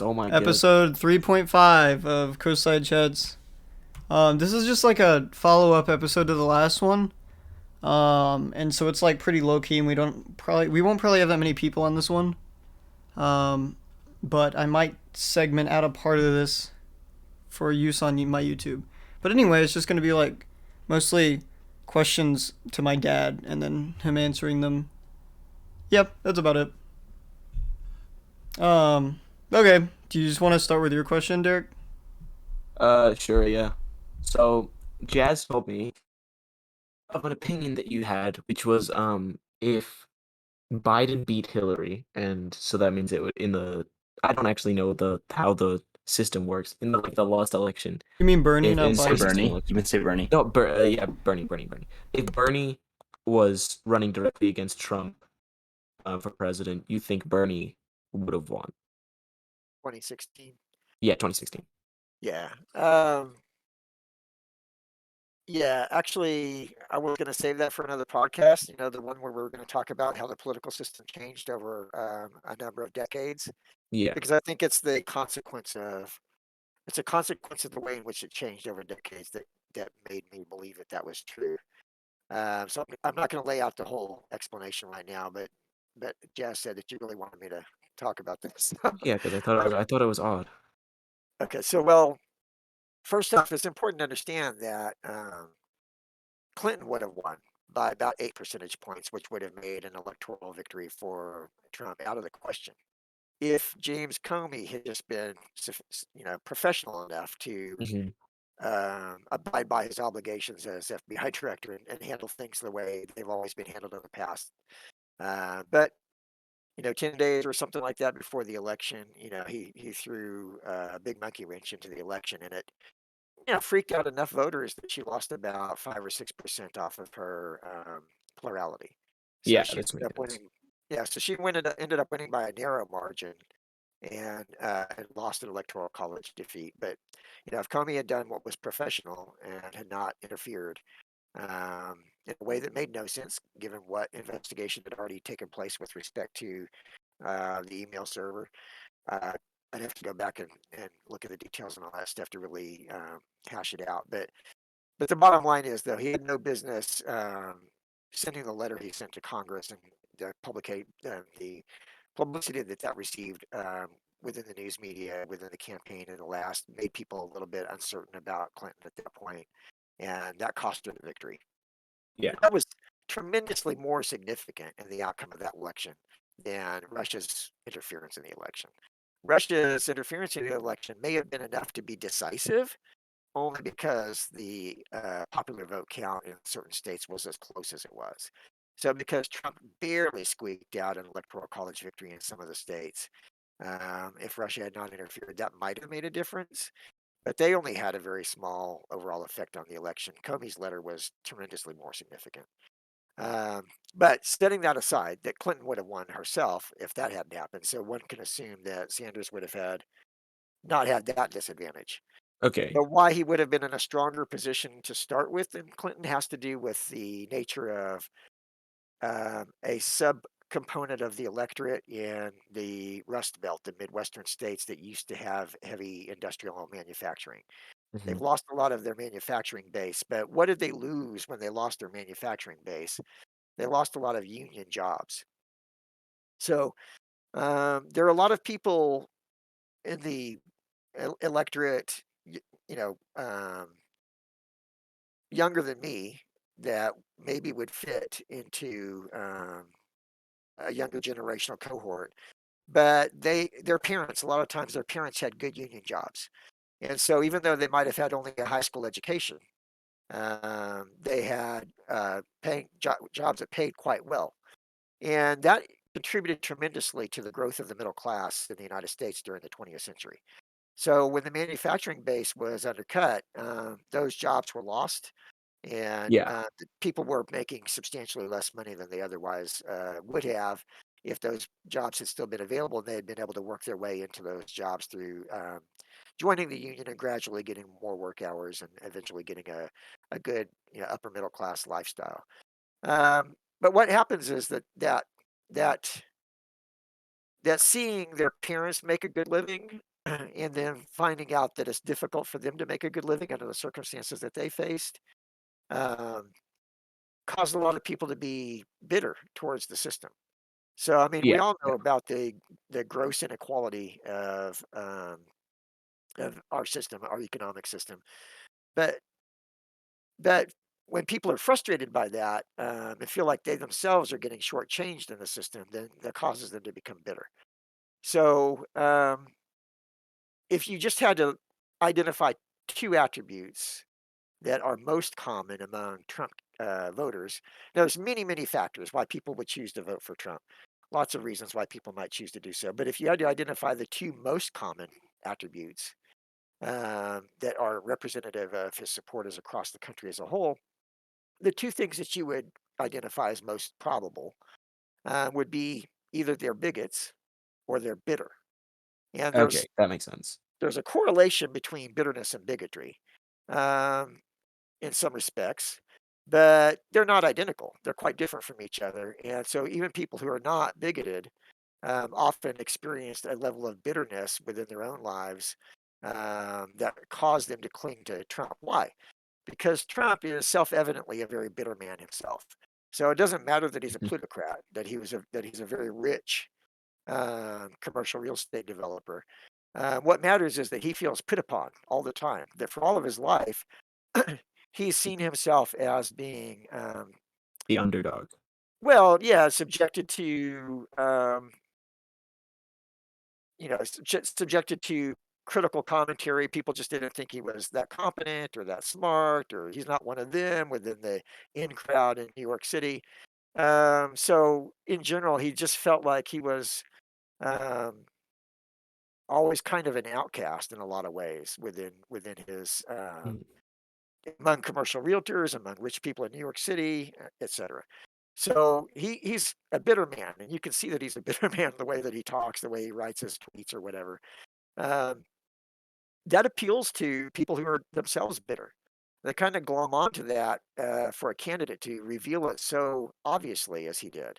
Oh my god. Episode 3.5 of Coastside Chats. This is just like a follow up episode to the last one. And so it's like pretty low key, and we won't probably have that many people on this one. Um, but I might segment out a part of this for use on my YouTube. But anyway, it's just gonna be like mostly questions to my dad, and then him answering them. Yep, that's about it. Um, okay. Do you just want to start with your question, Derek? Sure, yeah. So Jazz told me of an opinion that you had, which was if Biden beat Hillary, and so that means it would in the I don't actually know the how the system works in the the last election. You mean Bernie, If not in Say Biden? 2016 Bernie. election. You can say Bernie. No, yeah, Bernie. If Bernie was running directly against Trump for president, you think Bernie would have won? 2016. Yeah, 2016. Yeah. Yeah, actually, I was going to save that for another podcast, the one where we're going to talk about how the political system changed over a number of decades, Yeah. because I think it's a consequence of the way in which it changed over decades that made me believe that that was true. So I'm not going to lay out the whole explanation right now, but Jazz said that you really wanted me to talk about this. Yeah, because I thought it was odd. Okay, so well, first off, it's important to understand that Clinton would have won by about 8 percentage points, which would have made an electoral victory for Trump out of the question. If James Comey had just been, professional enough to Hmm. abide by his obligations as FBI director and handle things the way they've always been handled in the past, but 10 days or something like that before the election, he threw a big monkey wrench into the election, and it freaked out enough voters that she lost about 5 or 6% off of her plurality. So Yeah, she this ended makes up sense. winning. Yeah, so she ended up winning by a narrow margin and lost an electoral college defeat. But if Comey had done what was professional and had not interfered in a way that made no sense, given what investigation had already taken place with respect to the email server, uh, I'd have to go back and look at the details and all that stuff to really hash it out. But the bottom line is, though, he had no business sending the letter he sent to Congress, and the publicity that that received within the news media, within the campaign in the last, made people a little bit uncertain about Clinton at that point, and that cost her the victory. Yeah. And that was tremendously more significant in the outcome of that election than Russia's interference in the election. Russia's interference in the election may have been enough to be decisive, only because the popular vote count in certain states was as close as it was. So, because Trump barely squeaked out an electoral college victory in some of the states, if Russia had not interfered, that might have made a difference. But they only had a very small overall effect on the election. Comey's letter was tremendously more significant. Um, but setting that aside, that Clinton would have won herself if that hadn't happened. So one can assume that Sanders would have not had that disadvantage. Okay. But why he would have been in a stronger position to start with than Clinton has to do with the nature of a subcomponent of the electorate in the Rust Belt, the Midwestern states that used to have heavy industrial manufacturing. Hmm. They've lost a lot of their manufacturing base, but what did they lose when they lost their manufacturing base? They lost a lot of union jobs. So there are a lot of people in the electorate, you know, younger than me that maybe would fit into a younger generational cohort, but their parents, a lot of times their parents had good union jobs, and so even though they might have had only a high school education, they had paying jobs that paid quite well, and that contributed tremendously to the growth of the middle class in the United States during the 20th century. So when the manufacturing base was undercut, those jobs were lost, and Yeah. people were making substantially less money than they otherwise would have if those jobs had still been available and they had been able to work their way into those jobs through joining the union and gradually getting more work hours and eventually getting a good upper middle class lifestyle. But what happens is that that seeing their parents make a good living and then finding out that it's difficult for them to make a good living under the circumstances that they faced, um, caused a lot of people to be bitter towards the system. So, I mean, we Yeah, all know yeah. about the gross inequality of our system, our economic system. But but when people are frustrated by that and feel like they themselves are getting shortchanged in the system, then that causes them to become bitter. So, if you just had to identify two attributes that are most common among Trump voters, now there's many, many factors why people would choose to vote for Trump. Lots of reasons why people might choose to do so. But if you had to identify the two most common attributes that are representative of his supporters across the country as a whole, the two things that you would identify as most probable would be either they're bigots or they're bitter. And Okay, that makes sense. there's a correlation between bitterness and bigotry um, in some respects, but they're not identical. They're quite different from each other. And so even people who are not bigoted often experienced a level of bitterness within their own lives that caused them to cling to Trump. Why? Because Trump is self-evidently a very bitter man himself. So it doesn't matter that he's a Mhm. plutocrat, that he's a very rich commercial real estate developer. What matters is that he feels put upon all the time. That for all of his life, he's seen himself as being, The underdog. well, yeah, subjected to, subjected to critical commentary. People just didn't think he was that competent or that smart, or he's not one of them within the in crowd in New York City. So in general, he just felt like he was um, always kind of an outcast in a lot of ways within his Mm. among commercial realtors, among rich people in New York City, etc. So he's a bitter man, and you can see that he's a bitter man the way that he talks, the way he writes his tweets or whatever. Um, that appeals to people who are themselves bitter. They kind of glom onto that for a candidate to reveal it so obviously as he did.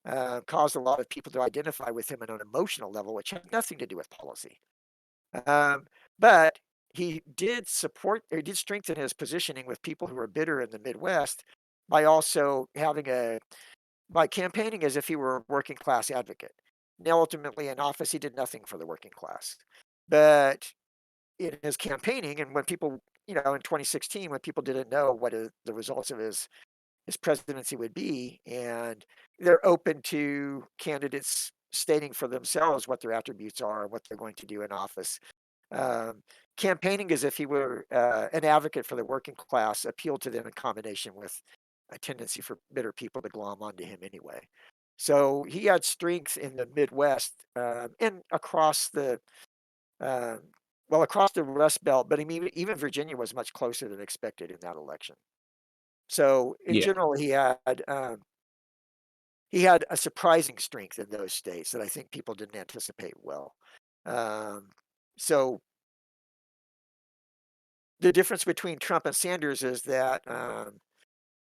Caused a lot of people to identify with him on an emotional level, which had nothing to do with policy. Um, but he did strengthen his positioning with people who were bitter in the Midwest by also by campaigning as if he were a working class advocate. Now, ultimately, in office, he did nothing for the working class. But in his campaigning, and when people, in 2016, when people didn't know the results of his presidency would be, and they're open to candidates stating for themselves what their attributes are, what they're going to do in office. Um, Campaigning as if he were an advocate for the working class appealed to them in combination with a tendency for bitter people to glom onto him anyway. So he had strength in the Midwest and uh, across the Rust Belt, but I mean, even Virginia was much closer than expected in that election. So in Yeah. general, he had a surprising strength in those states that I think people didn't anticipate well. Um, so the difference between Trump and Sanders is that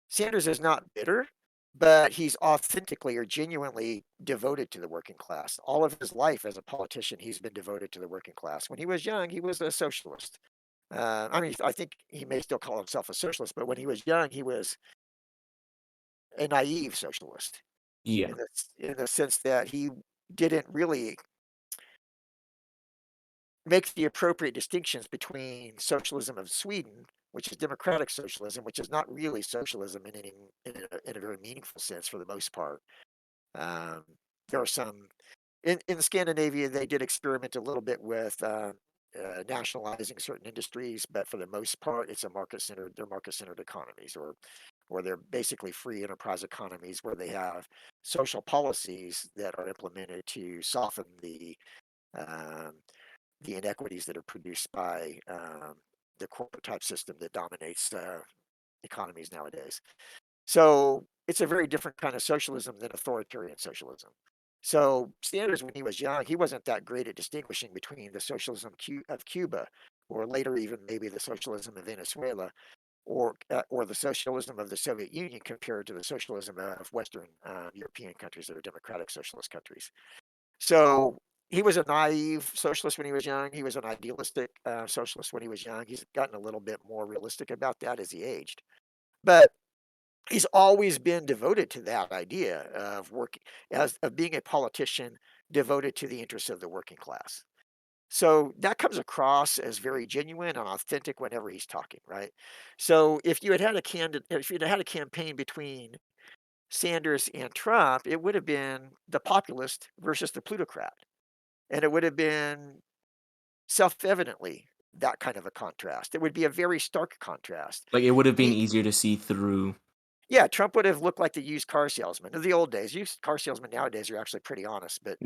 Sanders is not bitter, but he's authentically or genuinely devoted to the working class. All of his life as a politician, he's been devoted to the working class. When he was young, he was a socialist. I mean, I think he may still call himself a socialist, but when he was young, he was a naive socialist Yeah. in the sense that he didn't really make the appropriate distinctions between socialism of Sweden, which is democratic socialism, which is not really socialism in a very meaningful sense for the most part. Um, there are some in Scandinavia. They did experiment a little bit with nationalizing certain industries, but for the most part, it's a market centered. They're market centered economies, or they're basically free enterprise economies where they have social policies that are implemented to soften um, the inequities that are produced by the corporate type system that dominates economies nowadays. So it's a very different kind of socialism than authoritarian socialism. So Sanders, when he was young, he wasn't that great at distinguishing between the socialism of Cuba, or later even maybe the socialism of Venezuela, or the socialism of the Soviet Union compared to the socialism of Western European countries that are democratic socialist countries. So he was a naive socialist when he was young. He was an idealistic socialist when he was young. He's gotten a little bit more realistic about that as he aged. But he's always been devoted to that idea of working as of being a politician devoted to the interests of the working class. So that comes across as very genuine and authentic whenever he's talking, right? So if you'd had a campaign between Sanders and Trump, it would have been the populist versus the plutocrat, and it would have been self-evidently that kind of a contrast. It would be a very stark contrast. Like, it would have been He easier to see through. Yeah, Trump would have looked like the used car salesman of the old days. Used car salesmen nowadays are actually pretty honest, but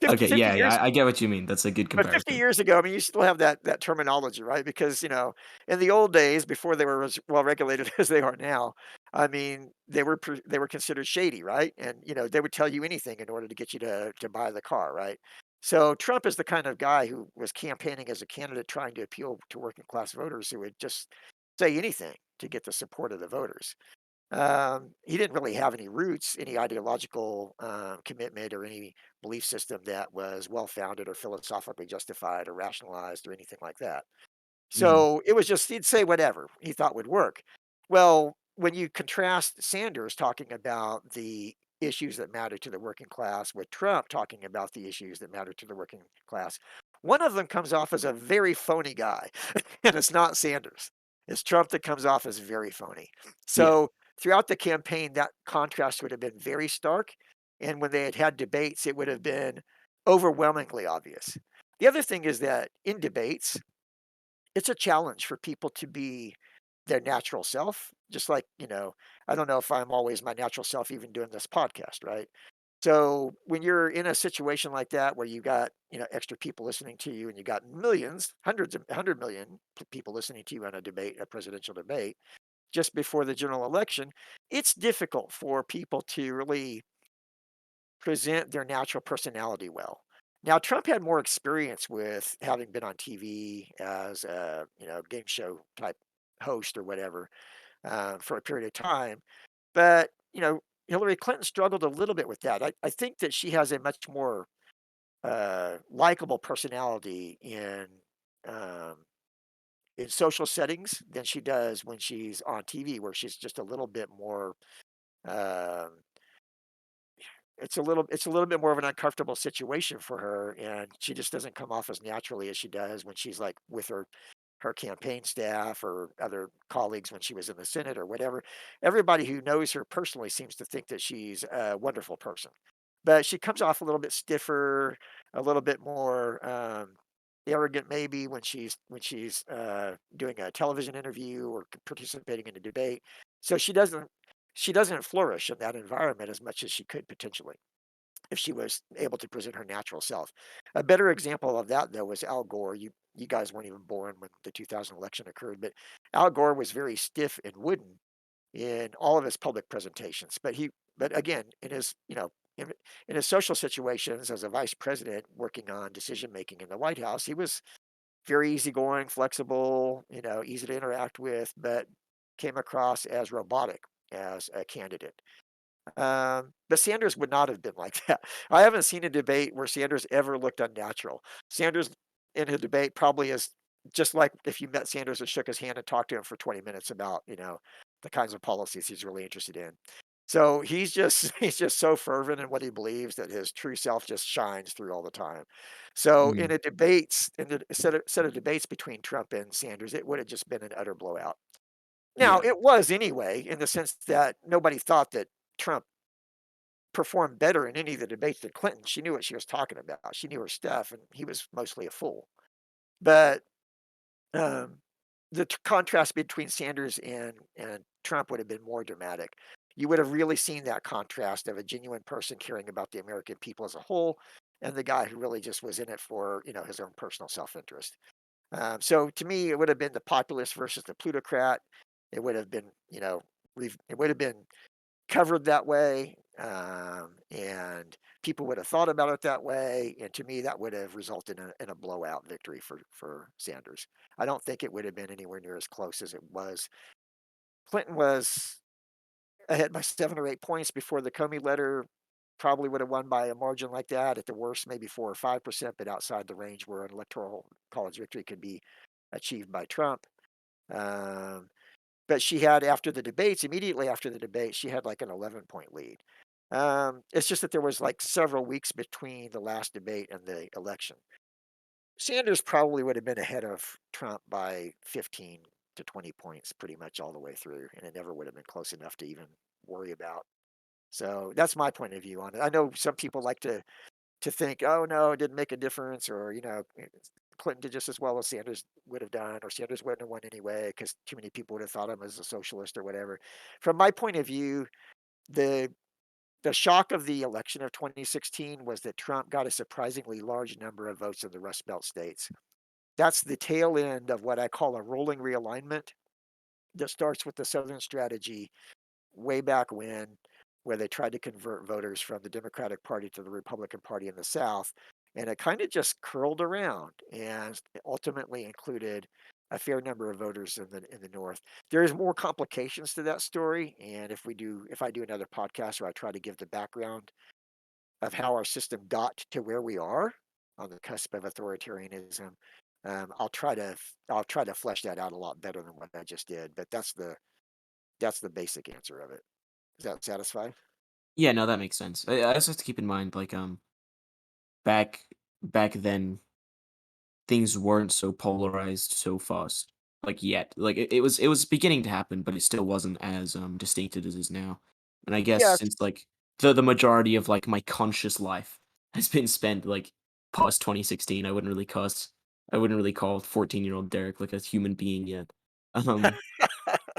Okay, 50 yeah, years I get what you mean. That's a good but 50 comparison. years ago, I mean, you still have that terminology, right? Because, in the old days, before they were as well regulated as they are now, I mean, they were considered shady, right? And, they would tell you anything in order to get you to buy the car, right? So Trump is the kind of guy who was campaigning as a candidate trying to appeal to working class voters who would just say anything to get the support of the voters. He didn't really have any roots, any ideological commitment, or any belief system that was well founded or philosophically justified or rationalized or anything like that. Mhm. So it was just, he'd say whatever he thought would work. Well, when you contrast Sanders talking about the issues that matter to the working class with Trump talking about the issues that matter to the working class, one of them comes off as a very phony guy, and it's not Sanders. It's Trump that comes off as very phony. Yeah. So throughout the campaign, that contrast would have been very stark. And when they had debates, it would have been overwhelmingly obvious. The other thing is that in debates, it's a challenge for people to be their natural self. Just like, I don't know if I'm always my natural self even doing this podcast, right? So when you're in a situation like that where you got, extra people listening to you and you got millions, hundreds of 100 million people listening to you on a presidential debate just before the general election, it's difficult for people to really present their natural personality well. Now, Trump had more experience with having been on TV as a game show type host or whatever for a period of time, but Hillary Clinton struggled a little bit with that. I think that she has a much more likable personality um, in social settings than she does when she's on TV, where she's just a little bit more. Um, it's a little bit more of an uncomfortable situation for her, and she just doesn't come off as naturally as she does when she's, like, with her campaign staff or other colleagues when she was in the Senate or whatever. Everybody who knows her personally seems to think that she's a wonderful person, but she comes off a little bit stiffer, a little bit more, arrogant maybe when she's, doing a television interview or participating in a debate. So she doesn't flourish in that environment as much as she could potentially if she was able to present her natural self. A better example of that, though, was Al Gore. You guys weren't even born when the 2000 election occurred, but Al Gore was very stiff and wooden in all of his public presentations. But again, in his social situations as a vice president working on decision making in the White House, he was very easygoing, flexible, easy to interact with, but came across as robotic as a candidate. But Sanders would not have been like that. I haven't seen a debate where Sanders ever looked unnatural. Sanders in a debate probably is just like if you met Sanders and shook his hand and talked to him for 20 minutes about, the kinds of policies he's really interested in. So he's just he's just so fervent in what he believes that his true self just shines through all the time. So Mhm. in the set of debates between Trump and Sanders, it would have just been an utter blowout. Now, Yeah. it was anyway, in the sense that nobody thought that Trump performed better in any of the debates than Clinton. She knew what she was talking about. She knew her stuff, and he was mostly a fool. But um, the contrast between Sanders and Trump would have been more dramatic. You would have really seen that contrast of a genuine person caring about the American people as a whole, and the guy who really just was in it for his own personal self interest. So to me, it would have been the populist versus the plutocrat. It would have been it would have been covered that way, and people would have thought about it that way. And to me, that would have resulted in a blowout victory for Sanders. I don't think it would have been anywhere near as close as it was. Clinton was ahead by 7 or 8 points before the Comey letter probably would have won by a margin like that. At the worst, maybe 4 or 5%, but outside the range where an electoral college victory could be achieved by Trump. Um, but she had, after the debates, immediately after the debate, she had like an 11-point lead. It's just that there was like several weeks between the last debate and the election. Sanders probably would have been ahead of Trump by 15 to 20 points pretty much all the way through, and it never would have been close enough to even worry about. So that's my point of view on it. I know some people like to think, oh no, it didn't make a difference, or Clinton did just as well as Sanders would have done, or Sanders wouldn't have won anyway because too many people would have thought him as a socialist or whatever. From my point of view, the the shock of the election of 2016 was that Trump got a surprisingly large number of votes in the Rust Belt states. That's the tail end of what I call a rolling realignment that starts with the Southern strategy way back when, where they tried to convert voters from the Democratic Party to the Republican Party in the South. And it kind of just curled around and ultimately included a fair number of voters in the North. There's more complications to that story. And if I do another podcast where I try to give the background of how our system got to where we are on the cusp of authoritarianism, I'll try to flesh that out a lot better than what I just did. But that's the basic answer of it. Does that satisfy? Yeah, no, that makes sense. I also have to keep in mind, like, back back then, things weren't so polarized so fast, like, yet. Like, it was beginning to happen, but it still wasn't as, distinct as it is now. And I guess Yes. since, like, the majority of, like, my conscious life has been spent, like, past 2016, I wouldn't really call 14-year-old Derek, like, a human being yet. Um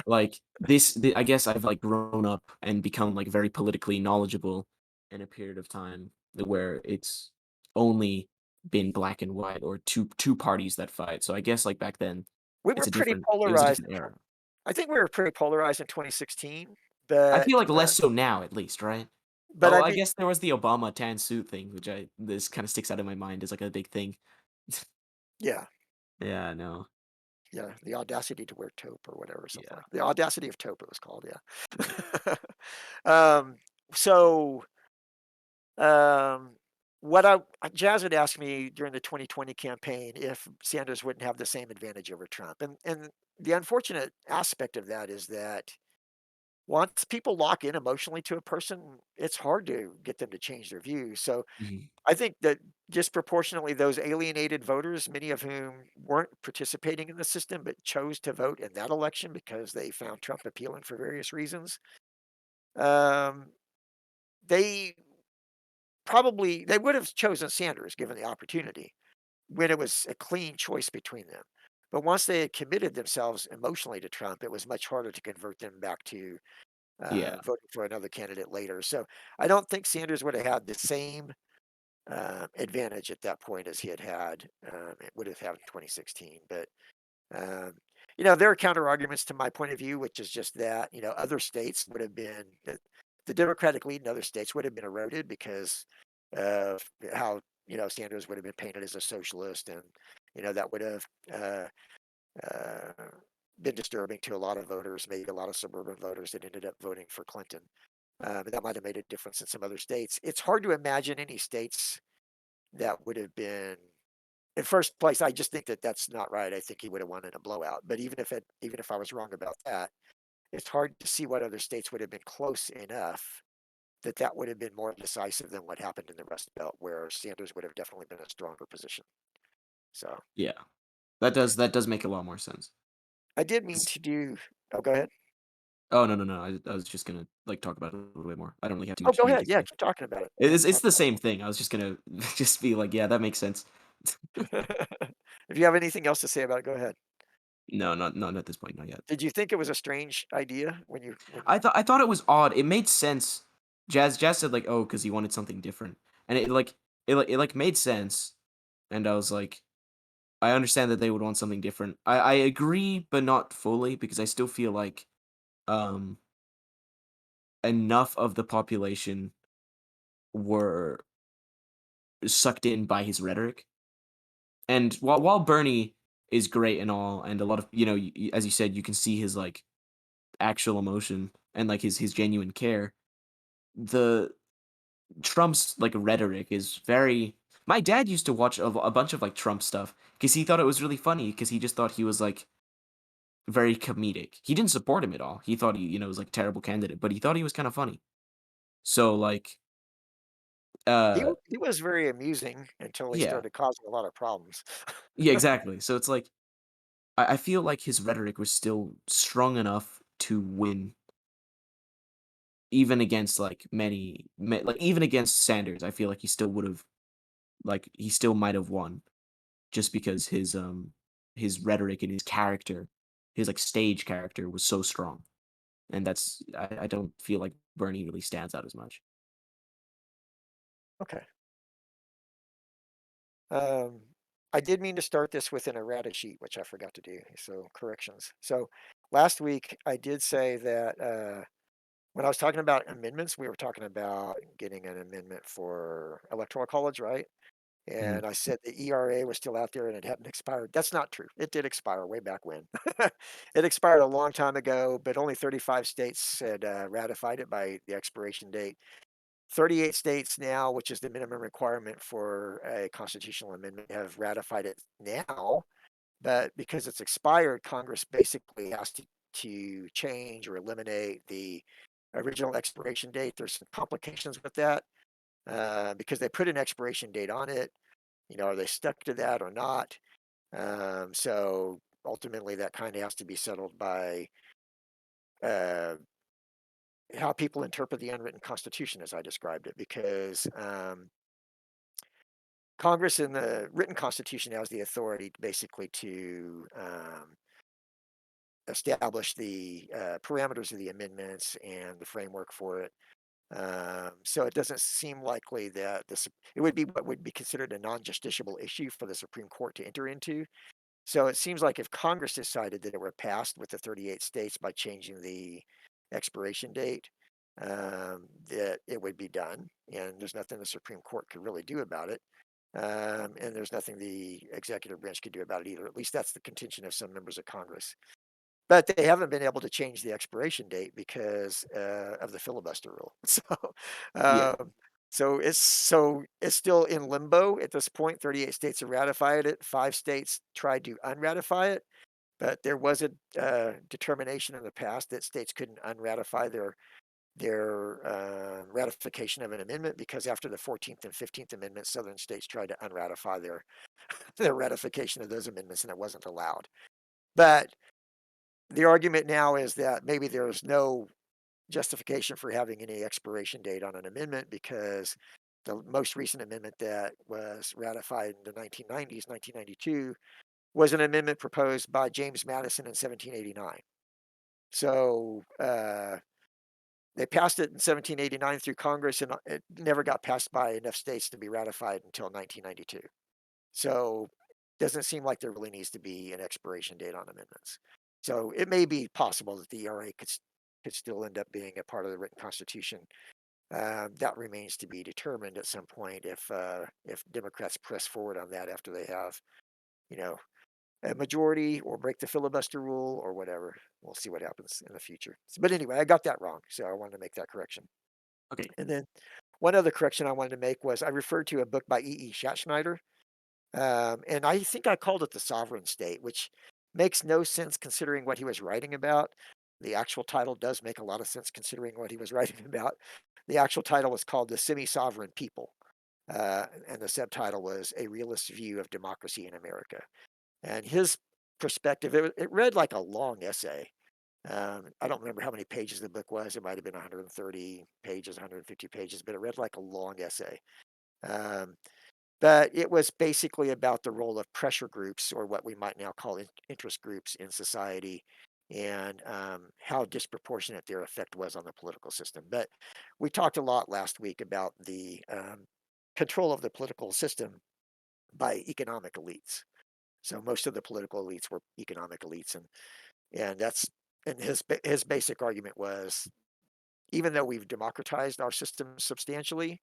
Like, I guess I've, like, grown up and become, like, very politically knowledgeable in a period of time where it's only been black and white or two parties that fight. So I guess, like, back then, We were pretty it was a polarized different era. I think we were pretty polarized in 2016, I feel but, like less so now, at least, right? but Oh, I I mean guess there was the Obama tan suit thing, which this kinda sticks out in my mind as, like, a big thing. yeah, Yeah, no. yeah, the audacity to wear taupe or whatever, something Yeah. like the audacity of taupe it was called, yeah. Um, so, um, what Jazz had asked me during the 2020 campaign if Sanders wouldn't have the same advantage over Trump, and the unfortunate aspect of that is that once people lock in emotionally to a person, it's hard to get them to change their views. So Mhm. I think that disproportionately those alienated voters, many of whom weren't participating in the system but chose to vote in that election because they found Trump appealing for various reasons, um, they they would have chosen Sanders given the opportunity when it was a clean choice between them. But once they had committed themselves emotionally to Trump, it was much harder to convert them back to Yeah. voting for another candidate later. So I don't think Sanders would have had the same advantage at that point as he had it would have had in 2016. But um, there are counter arguments to my point of view, which is just that other states would have been the Democratic lead in other states would have been eroded because of how Sanders would have been painted as a socialist, and that would have uh, uh, been disturbing to a lot of voters, maybe a lot of suburban voters that ended up voting for Clinton. And that might have made a difference in some other states. It's hard to imagine any states that would have been in first place. I just think that that's not right. I think he would have won in a blowout. But even if I was wrong about that, it's hard to see what other states would have been close enough that that would have been more decisive than what happened in the Rust Belt, where Sanders would have definitely been a stronger position. So Yeah. That does make a lot more sense. I did mean to do. Oh, go ahead. Oh, no, no, no, I was just gonna, like, talk about it a little bit more. I don't really have too Oh, much go new ahead. to Yeah, say. keep talking about it. Yeah, It's talk the about same thing. I was just gonna just be like, "Yeah, that makes sense." it. If you have anything else to say about it, go ahead. No, not at this point, not yet. Did you think it was a strange idea when you? I thought it was odd. It made sense. Jazz said, like, "Oh, because he wanted something different." And it made sense, and I was like, "I understand that they would want something different." I agree, but not fully, because I still feel like, um, enough of the population were sucked in by his rhetoric. And while Bernie is great and all, and a lot of, as you said, you can see his, like, actual emotion and, like, his genuine care. The Trump's like rhetoric is very. My dad used to watch a bunch of like Trump stuff because he thought it was really funny because he just thought he was like very comedic. He didn't support him at all. He thought he was like a terrible candidate, but he thought he was kind of funny. So like, uh, He was very amusing until he yeah, started causing a lot of problems. yeah, exactly. So it's like I feel like his rhetoric was still strong enough to win, even against like like even against Sanders. I feel like he still would have like he still might have won just because his rhetoric and his character, his like stage character was so strong. And I don't feel like Bernie really stands out as much. Okay. Um, I did mean to start this with an errata sheet, which I forgot to do. So corrections. So last week I did say that when I was talking about amendments, we were talking about getting an amendment for electoral college, right? Mhm. And I said the ERA was still out there and it hadn't expired. That's not true. It did expire way back when. It expired a long time ago, but only 35 states had ratified it by the expiration date. 38 states now, which is the minimum requirement for a constitutional amendment, have ratified it now. But because it's expired, Congress basically has to change or eliminate the original expiration date. There's some complications with that because they put an expiration date on it. Are they stuck to that or not? So ultimately, that kind of has to be settled by uh, how people interpret the unwritten constitution, as I described it, because Congress in the written constitution has the authority basically to establish the parameters of the amendments and the framework for it. So it doesn't seem likely that it would be what would be considered a non-justiciable issue for the Supreme Court to enter into. So it seems like if Congress decided that it were passed with the 38 states by changing the expiration date, that it would be done, and there's nothing the Supreme Court could really do about it. And there's nothing the executive branch could do about it either. At least that's the contention of some members of Congress. But they haven't been able to change the expiration date because of the filibuster rule. Yeah. Um, so it's still in limbo at this point. 38 states have ratified it. 5 states tried to unratify it, but there was a determination in the past that states couldn't unratify their ratification of an amendment because after the 14th and 15th Amendments, Southern states tried to unratify their ratification of those amendments, and it wasn't allowed. But the argument now is that maybe there's no justification for having any expiration date on an amendment because the most recent amendment that was ratified in the 1990s, 1992, was an amendment proposed by James Madison in 1789. So they passed it in 1789 through Congress, and it never got passed by enough states to be ratified until 1992. So it doesn't seem like there really needs to be an expiration date on amendments. So it may be possible that the ERA could still end up being a part of the written constitution. That remains to be determined at some point if Democrats press forward on that after they have, you know, a majority or break the filibuster rule or whatever. We'll see what happens in the future. But anyway, I got that wrong, so I wanted to make that correction. Okay. And then one other correction I wanted to make was I referred to a book by E. Schatzschneider, and I think I called it The Sovereign State, which makes no sense considering what he was writing about. The actual title does make a lot of sense considering what he was writing about. The actual title was called The Semi-Sovereign People, and the subtitle was A Realist View of Democracy in America. And his perspective, it read like a long essay. I don't remember how many pages the book was. It might have been 130 pages, 150 pages, but it read like a long essay. Um, but it was basically about the role of pressure groups, or what we might now call interest groups in society, and how disproportionate their effect was on the political system. But we talked a lot last week about the control of the political system by economic elites. So most of the political elites were economic elites, and that's and his basic argument was even though we've democratized our system substantially,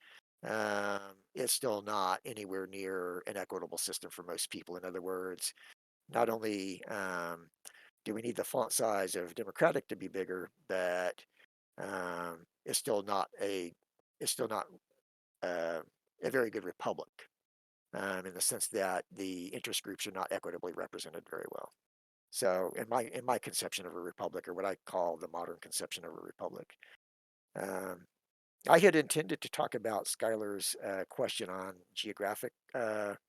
it's still not anywhere near an equitable system for most people. In other words, not only do we need the font size of democratic to be bigger, but it's still not a very good republic, in the sense that the interest groups are not equitably represented very well. So in my conception of a republic, or what I call the modern conception of a republic, um, I had intended to talk about Schuyler's question on geographic the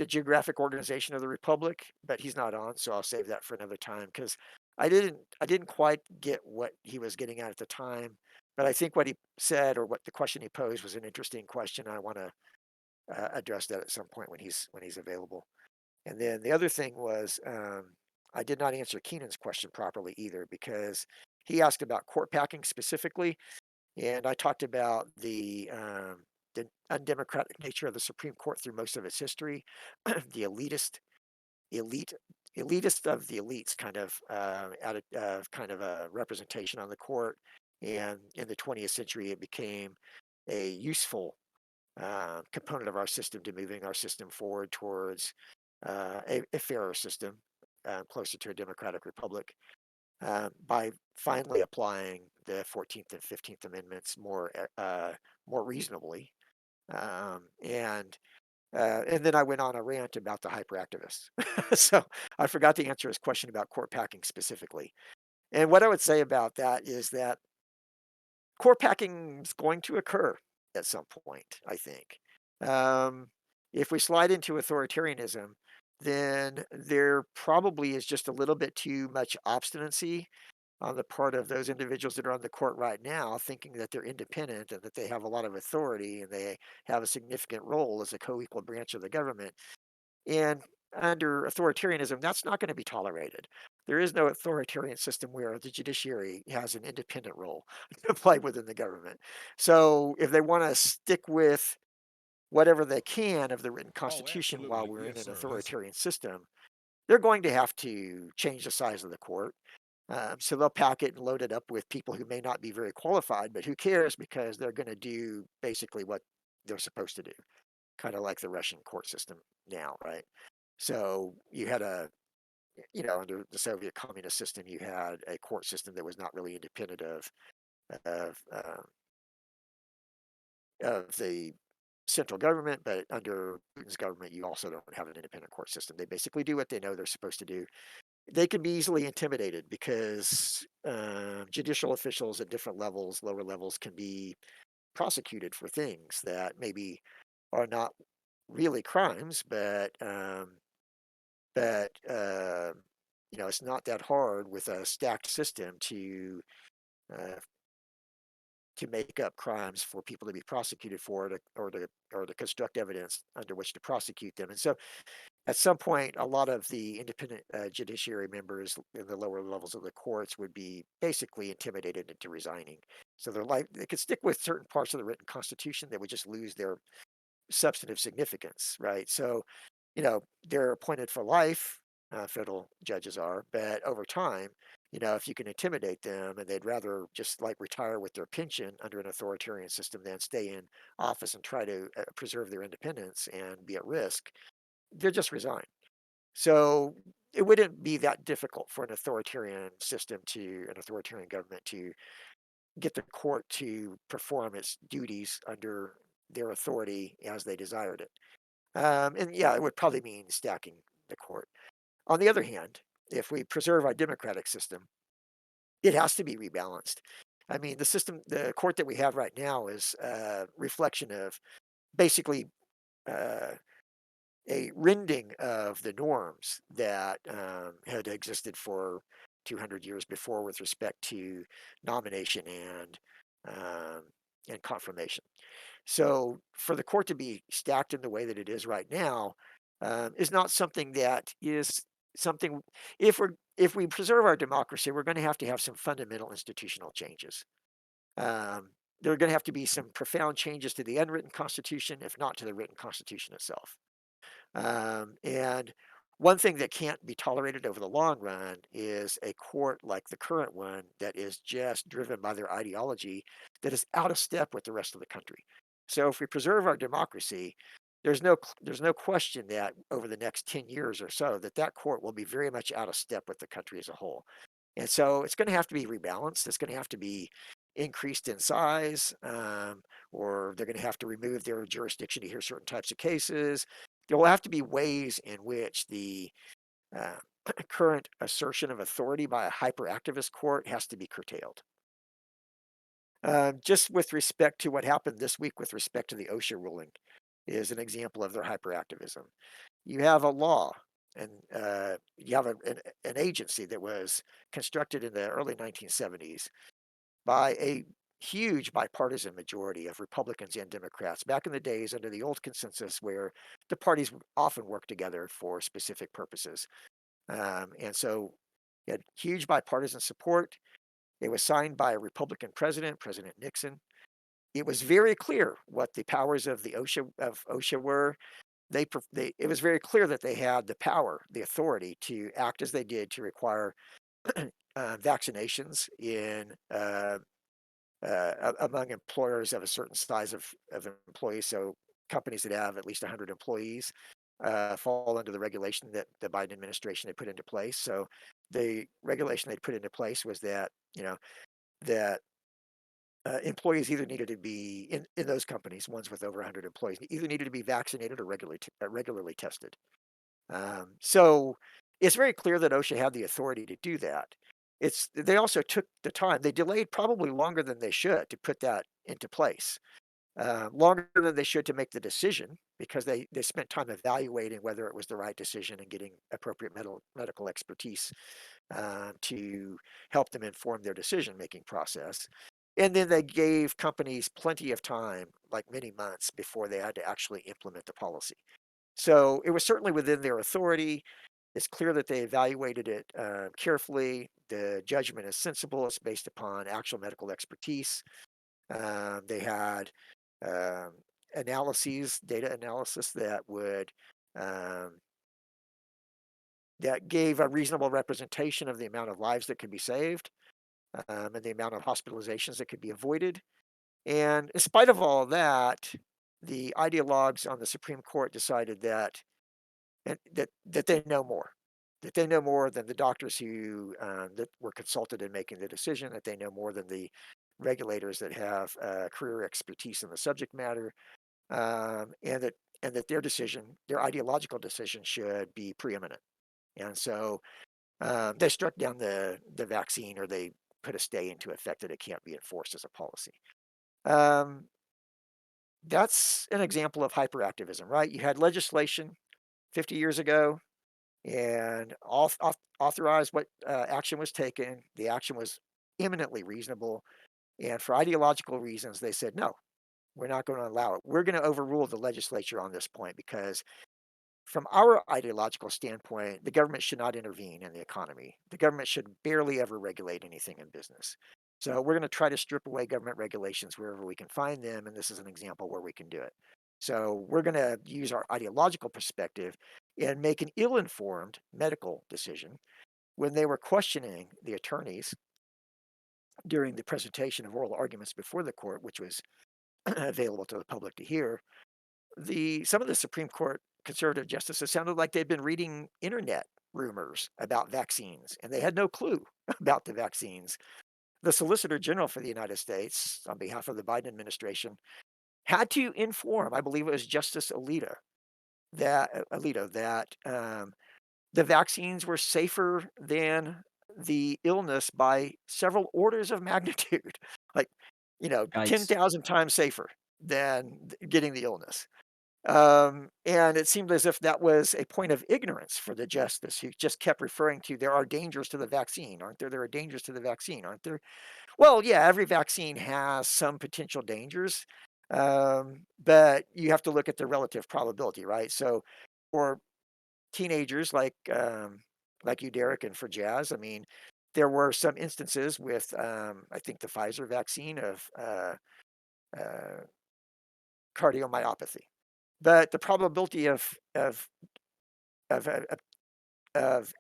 geographic organization of the republic, but he's not on, so I'll save that for another time because I didn't quite get what he was getting at the time, but I think what he said or what the question he posed was an interesting question. I want to address that at some point when he's available. And then the other thing was I did not answer Keenan's question properly either because he asked about court packing specifically, and I talked about the undemocratic nature of the Supreme Court through most of its history, the elite, elitist of the elites kind of kind of a representation on the court, and in the 20th century it became a useful component of our system to moving our system forward towards a fairer system, closer to a democratic republic, by finally applying the 14th and 15th Amendments more reasonably. And then I went on a rant about the hyperactivists. So I forgot to answer his question about court packing specifically. And what I would say about that is that court packing is going to occur at some point, I think. Um, if we slide into authoritarianism, then there probably is just a little bit too much obstinacy on the part of those individuals that are on the court right now, thinking that they're independent and that they have a lot of authority and they have a significant role as a co-equal branch of the government. And under authoritarianism, that's not going to be tolerated. There is no authoritarian system where the judiciary has an independent role to play within the government. So if they want to stick with whatever they can of the written Oh, constitution while absolutely. we're in Yes, an sir. Yes, sir. authoritarian system, they're going to have to change the size of the court. So they'll pack it and load it up with people who may not be very qualified, but who cares because they're going to do basically what they're supposed to do, kind of like the Russian court system now, right? So you had under the Soviet communist system, you had a court system that was not really independent of uh, of the central government, but under Putin's government, you also don't have an independent court system. They basically do what they know they're supposed to do. They can be easily intimidated because judicial officials at different levels, lower levels, can be prosecuted for things that maybe are not really crimes, but it's not that hard with a stacked system uh, to make up crimes for people to be prosecuted for, or to construct evidence under which to prosecute them. And so at some point, a lot of the independent judiciary members in the lower levels of the courts would be basically intimidated into resigning. So they could stick with certain parts of the written constitution that would just lose their substantive significance, right? So, they're appointed for life, federal judges are, but over time, if you can intimidate them and they'd rather just like retire with their pension under an authoritarian system than stay in office and try to preserve their independence and be at risk, they'll just resign. So it wouldn't be that difficult for an authoritarian government to get the court to perform its duties under their authority as they desired it. And yeah, it would probably mean stacking the court. On the other hand, if we preserve our democratic system, it has to be rebalanced. I mean, the court that we have right now is a reflection of basically uh, a rending of the norms that had existed for 200 years before with respect to nomination and confirmation. So for the court to be stacked in the way that it is right now is not something that is something. If we preserve our democracy, we're going to have some fundamental institutional changes. Um, there are going to have to be some profound changes to the unwritten constitution, if not to the written constitution itself. And one thing that can't be tolerated over the long run is a court like the current one that is just driven by their ideology that is out of step with the rest of the country. So if we preserve our democracy, there's no question that over the next 10 years or so that court will be very much out of step with the country as a whole. And so it's going to have to be rebalanced. It's going to have to be increased in size, or they're going to have to remove their jurisdiction to hear certain types of cases. There will have to be ways in which the uh, current assertion of authority by a hyperactivist court has to be curtailed. Just with respect to what happened this week with respect to the OSHA ruling is an example of their hyperactivism. You have a law and you have an agency that was constructed in the early 1970s by a huge bipartisan majority of Republicans and Democrats back in the days under the old consensus where the parties often worked together for specific purposes. And so you had huge bipartisan support. It was signed by a Republican president, President Nixon. It was very clear what the powers of the OSHA were. It was very clear that they had the power, the authority to act as they did to require vaccinations in among employers of a certain size of employees. So companies that have at least 100 employees fall under the regulation that the Biden administration had put into place. So the regulation they put into place was that, that employees either needed to be in those companies, ones with over 100 employees, either needed to be vaccinated or regularly tested. So it's very clear that OSHA had the authority to do that. They also took the time. They delayed probably longer than they should to put that into place. Longer than they should to make the decision because they spent time evaluating whether it was the right decision and getting appropriate medical expertise to help them inform their decision making process. And then they gave companies plenty of time, like many months, before they had to actually implement the policy. So it was certainly within their authority. It's clear that they evaluated it carefully. The judgment is sensible. It's based upon actual medical expertise. They had um, data analysis um, that gave a reasonable representation of the amount of lives that could be saved and the amount of hospitalizations that could be avoided. And in spite of all of that, the ideologues on the Supreme Court decided that they know more, that they know more than the doctors who that were consulted in making the decision, that they know more than the regulators that have career expertise in the subject matter, and that their decision, their ideological decision, should be preeminent. And so they struck down the vaccine, or they put a stay into effect that it can't be enforced as a policy. Um, that's an example of hyperactivism, right? You had legislation 50 years ago and authorized what action was taken. The action was eminently reasonable. And for ideological reasons, they said, no, we're not going to allow it. We're going to overrule the legislature on this point because from our ideological standpoint, the government should not intervene in the economy. The government should barely ever regulate anything in business. So we're going to try to strip away government regulations wherever we can find them, and this is an example where we can do it. So we're going to use our ideological perspective and make an ill-informed medical decision. When they were questioning the attorneys during the presentation of oral arguments before the court, which was available to the public to hear, some of the Supreme Court conservative justices sounded like they'd been reading internet rumors about vaccines, and they had no clue about the vaccines. The Solicitor General for the United States, on behalf of the Biden administration, had to inform, I believe it was Justice Alito, that the vaccines were safer than the illness by several orders of magnitude, like, Yikes. 10,000 times safer than getting the illness. And it seemed as if that was a point of ignorance for the justice who just kept referring to there are dangers to the vaccine, aren't there? There are dangers to the vaccine, aren't there? Well, yeah, every vaccine has some potential dangers, but you have to look at the relative probability, right? So, for teenagers like you, Derek, and for Jazz, I mean, there were some instances with I think the Pfizer vaccine of uh, cardiomyopathy, but the probability of of, of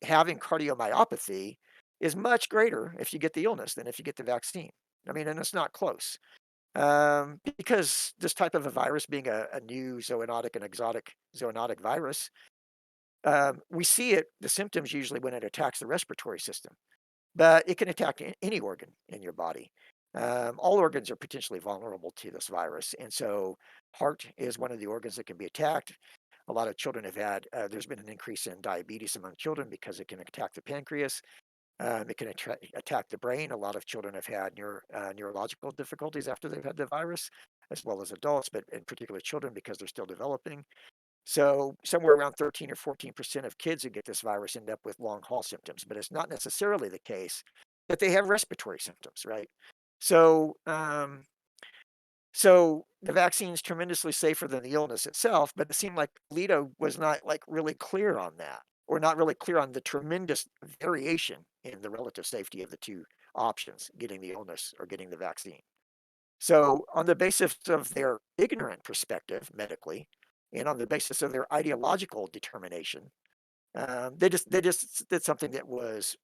having cardiomyopathy is much greater if you get the illness than if you get the vaccine. I mean, and it's not close. Because this type of a virus being a new zoonotic and exotic zoonotic virus, we see the symptoms usually when it attacks the respiratory system, but it can attack any organ in your body. all organs are potentially vulnerable to this virus. And so heart is one of the organs that can be attacked. A lot of children have had, there's been an increase in diabetes among children because it can attack the pancreas. It can attack the brain. A lot of children have had neurological difficulties after they've had the virus, as well as adults, but in particular children because they're still developing. So somewhere around 13 or 14% of kids who get this virus end up with long haul symptoms, but it's not necessarily the case that they have respiratory symptoms, right? So, so the vaccine is tremendously safer than the illness itself, but it seemed like Lito was not like really clear on that, or not really clear on the tremendous variation in the relative safety of the two options, getting the illness or getting the vaccine. So, on the basis of their ignorant perspective medically, and on the basis of their ideological determination, they just did something that was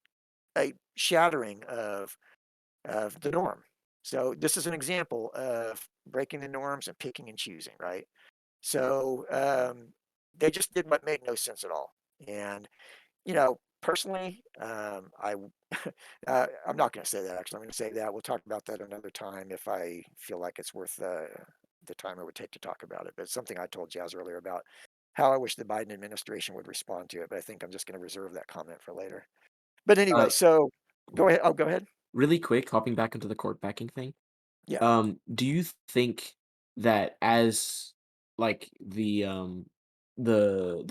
a shattering of the norm. So, this is an example of breaking the norms and picking and choosing, right? So, they just did what made no sense at all. And personally, I'm not going to say that. Actually, I'm going to say that we'll talk about that another time if I feel like it's worth the time it would take to talk about it. But it's something I told Jazz earlier about how I wish the Biden administration would respond to it. But I think I'm just going to reserve that comment for later. But anyway, Uh, so go ahead. Oh, go ahead. really quick, hopping back into the court backing thing. Yeah, Do you think that as like the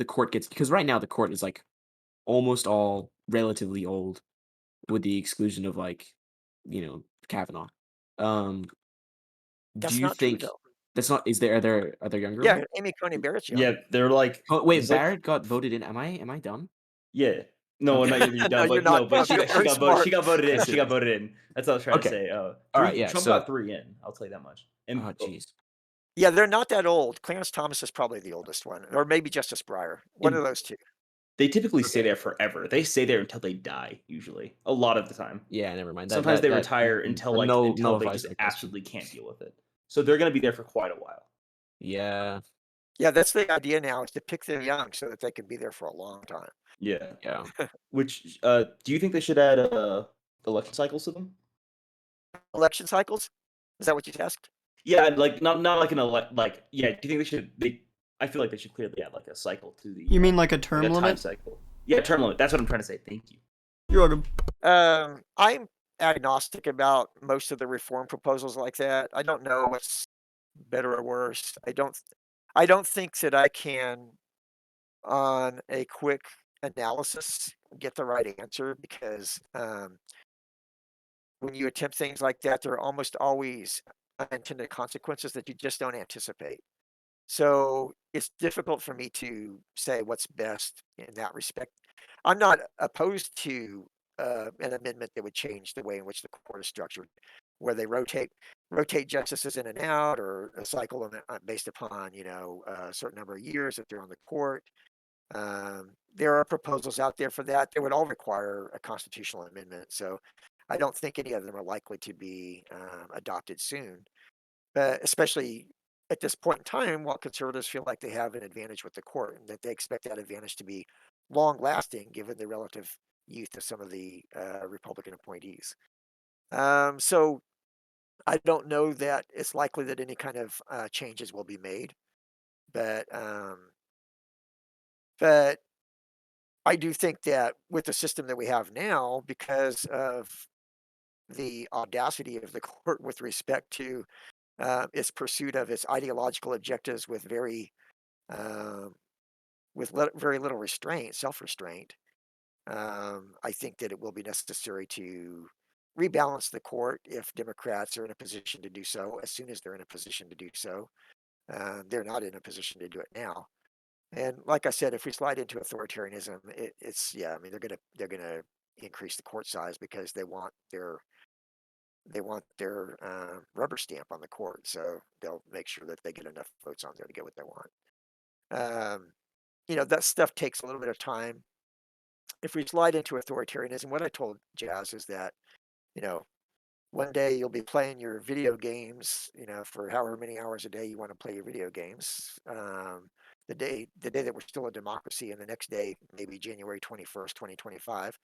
court gets, because right now the court is like almost all relatively old with the exclusion of like, Kavanaugh. Um, do that's you not true think though. that's not is there are there younger Yeah, ones? Amy Coney Barrett's Yeah, young. they're like Oh, wait, there's like Barrett got voted in. Am I dumb? yeah. No, I'm Okay. not gonna be No, dumb, you're but not no, but dumb. You're very she smart. got voted in. I She see. got voted in. That's what I was trying to Okay. say. All right, Three yeah. Trump So, got three in. I'll tell you that much. oh And jeez. Yeah, they're not that old. Clarence Thomas is probably the oldest one, or maybe Justice Breyer. One of and those two. they typically stay Okay. there forever. They stay there until they die, usually. A lot of the time. Yeah, never mind. That Sometimes that they that retire until like until they nullifies just my question. absolutely can't deal with it. So they're gonna be there for quite a while. Yeah. Yeah, that's the idea now is to pick them young so that they can be there for a long time. Yeah. Yeah. Which do you think they should add election cycles to them? Election cycles? Is that what you asked? Yeah, like not like like yeah. Do you think they should? I feel like they should clearly add like a cycle to the You mean like a like term a time limit? cycle. Yeah, term limit. That's what I'm trying to say. Thank you. You're welcome. I'm agnostic about most of the reform proposals like that. I don't know what's better or worse. I don't think that I can, on a quick analysis, get the right answer because when you attempt things like that, there are almost always unintended consequences that you just don't anticipate. So it's difficult for me to say what's best in that respect. I'm not opposed to an amendment that would change the way in which the court is structured, where they rotate justices in and out, or a cycle based upon a certain number of years that they're on the court. There are proposals out there for that. They would all require a constitutional amendment. So I don't think any of them are likely to be adopted soon. But especially at this point in time, while conservatives feel like they have an advantage with the court and that they expect that advantage to be long lasting given the relative youth of some of the Republican appointees. So I don't know that it's likely that any kind of changes will be made, but but I do think that with the system that we have now, because of the audacity of the court with respect to its pursuit of its ideological objectives with um, very little restraint, self-restraint. I think that it will be necessary to rebalance the court if Democrats are in a position to do so as soon as they're in a position to do so. They're not in a position to do it now. And like I said, if we slide into authoritarianism, it's yeah. I mean, they're gonna increase the court size because they want their rubber stamp on the court. So they'll make sure that they get enough votes on there to get what they want. Um, that stuff takes a little bit of time. If we slide into authoritarianism, what I told Jazz is that, you know, one day you'll be playing your video games, for however many hours a day you want to play your video games. The day that we're still a democracy, and the next day, maybe January 21st, 2025,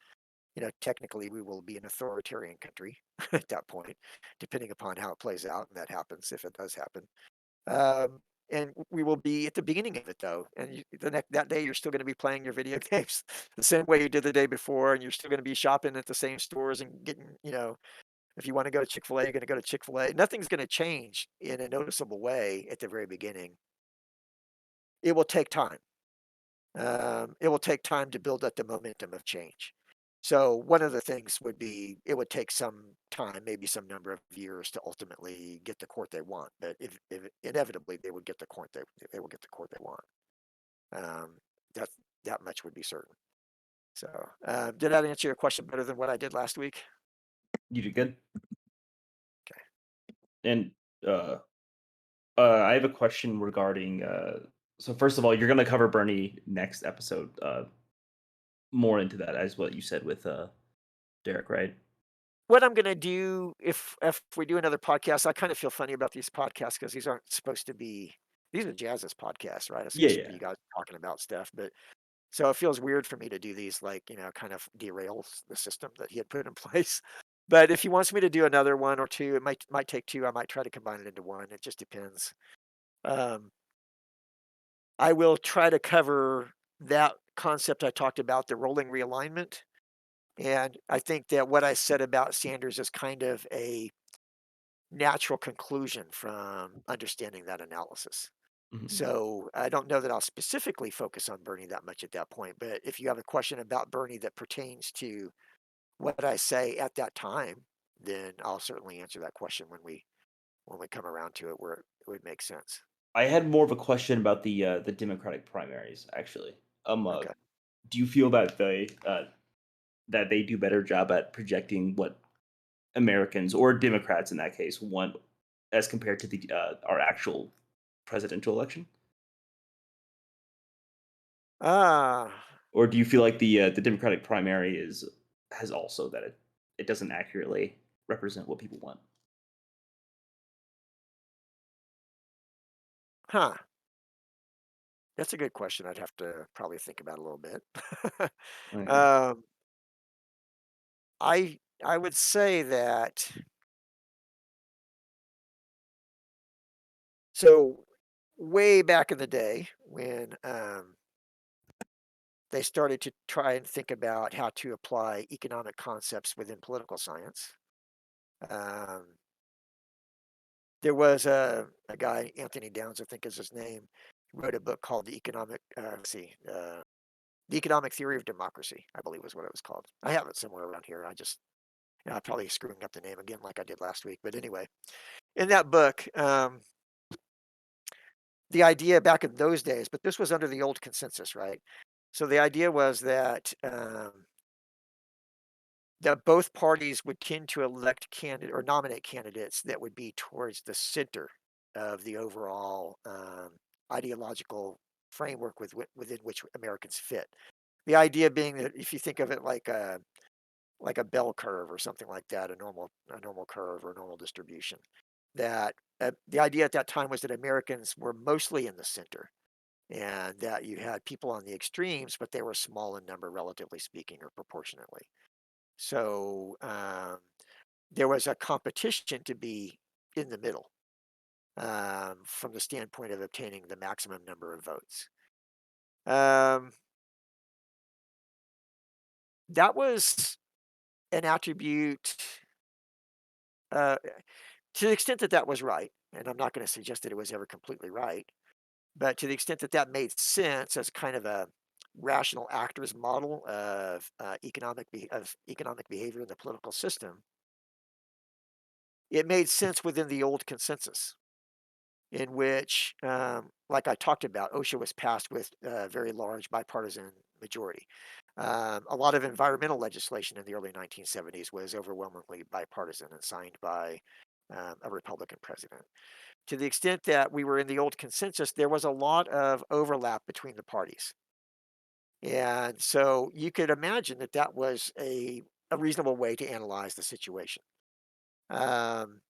technically we will be an authoritarian country at that point, depending upon how it plays out, and that happens if it does happen. Um, and we will be at the beginning of it though, and that day you're still going to be playing your video games the same way you did the day before, and you're still going to be shopping at the same stores and getting, if you want to go to Chick-fil-A, you're going to go to Chick-fil-A. Nothing's going to change in a noticeable way at the very beginning. It will take time. It will take time to build up the momentum of change. So one of the things would be it would take some time, maybe some number of years, to ultimately get the court they want. But if inevitably they would get the court they will get the court they want. Um, that that much would be certain. So did that answer your question better than what I did last week? You did good. Okay. And uh, I have a question regarding. So first of all, you're gonna cover Bernie next episode. More into that as what you said with Derek, right? What I'm going to do if we do another podcast, I kind of feel funny about these podcasts because these aren't supposed to be. These are Jazz's podcasts, right? It's Yeah, supposed to be yeah. you guys talking about stuff, but so it feels weird for me to do these, like, kind of derails the system that he had put in place. But if he wants me to do another one or two, it might take two. I might try to combine it into one. It just depends. Um, I will try to cover that concept I talked about, the rolling realignment. And I think that what I said about Sanders is kind of a natural conclusion from understanding that analysis. Mhm. So I don't know that I'll specifically focus on Bernie that much at that point. But if you have a question about Bernie that pertains to what I say at that time, then I'll certainly answer that question when we come around to it where it would make sense. I had more of a question about the Democratic primaries, actually. Okay. Do you feel that they do better job at projecting what Americans or Democrats in that case want as compared to the our actual presidential election? Ah, Or do you feel like the Democratic primary has also that it doesn't accurately represent what people want? huh. That's a good question. I'd have to probably think about a little bit. Okay. um, I would say that. So way back in the day when they started to try and think about how to apply economic concepts within political science, um, there was a guy, Anthony Downs, I think is his name, wrote a book called The Economic Theory of Democracy, I believe was what it was called. I have it somewhere around here. I'm probably screwing up the name again like I did last week. But anyway, in that book, the idea back in those days, but this was under the old consensus, right? So the idea was that both parties would tend to elect candidate or nominate candidates that would be towards the center of the overall ideological framework within which Americans fit. The idea being that if you think of it like a bell curve or something like that, a normal curve or a normal distribution, that the idea at that time was that Americans were mostly in the center and that you had people on the extremes, but they were small in number, relatively speaking, or proportionately. So there was a competition to be in the middle from the standpoint of obtaining the maximum number of votes. Um, that was an attribute to the extent that that was right. And I'm not going to suggest that it was ever completely right, but to the extent that that made sense as kind of a rational actor's model of economic behavior in the political system, it made sense within the old consensus, in which, like I talked about, OSHA was passed with a very large bipartisan majority. A lot of environmental legislation in the early 1970s was overwhelmingly bipartisan and signed by a Republican president. To the extent that we were in the old consensus, there was a lot of overlap between the parties. And so you could imagine that that was a reasonable way to analyze the situation. Um,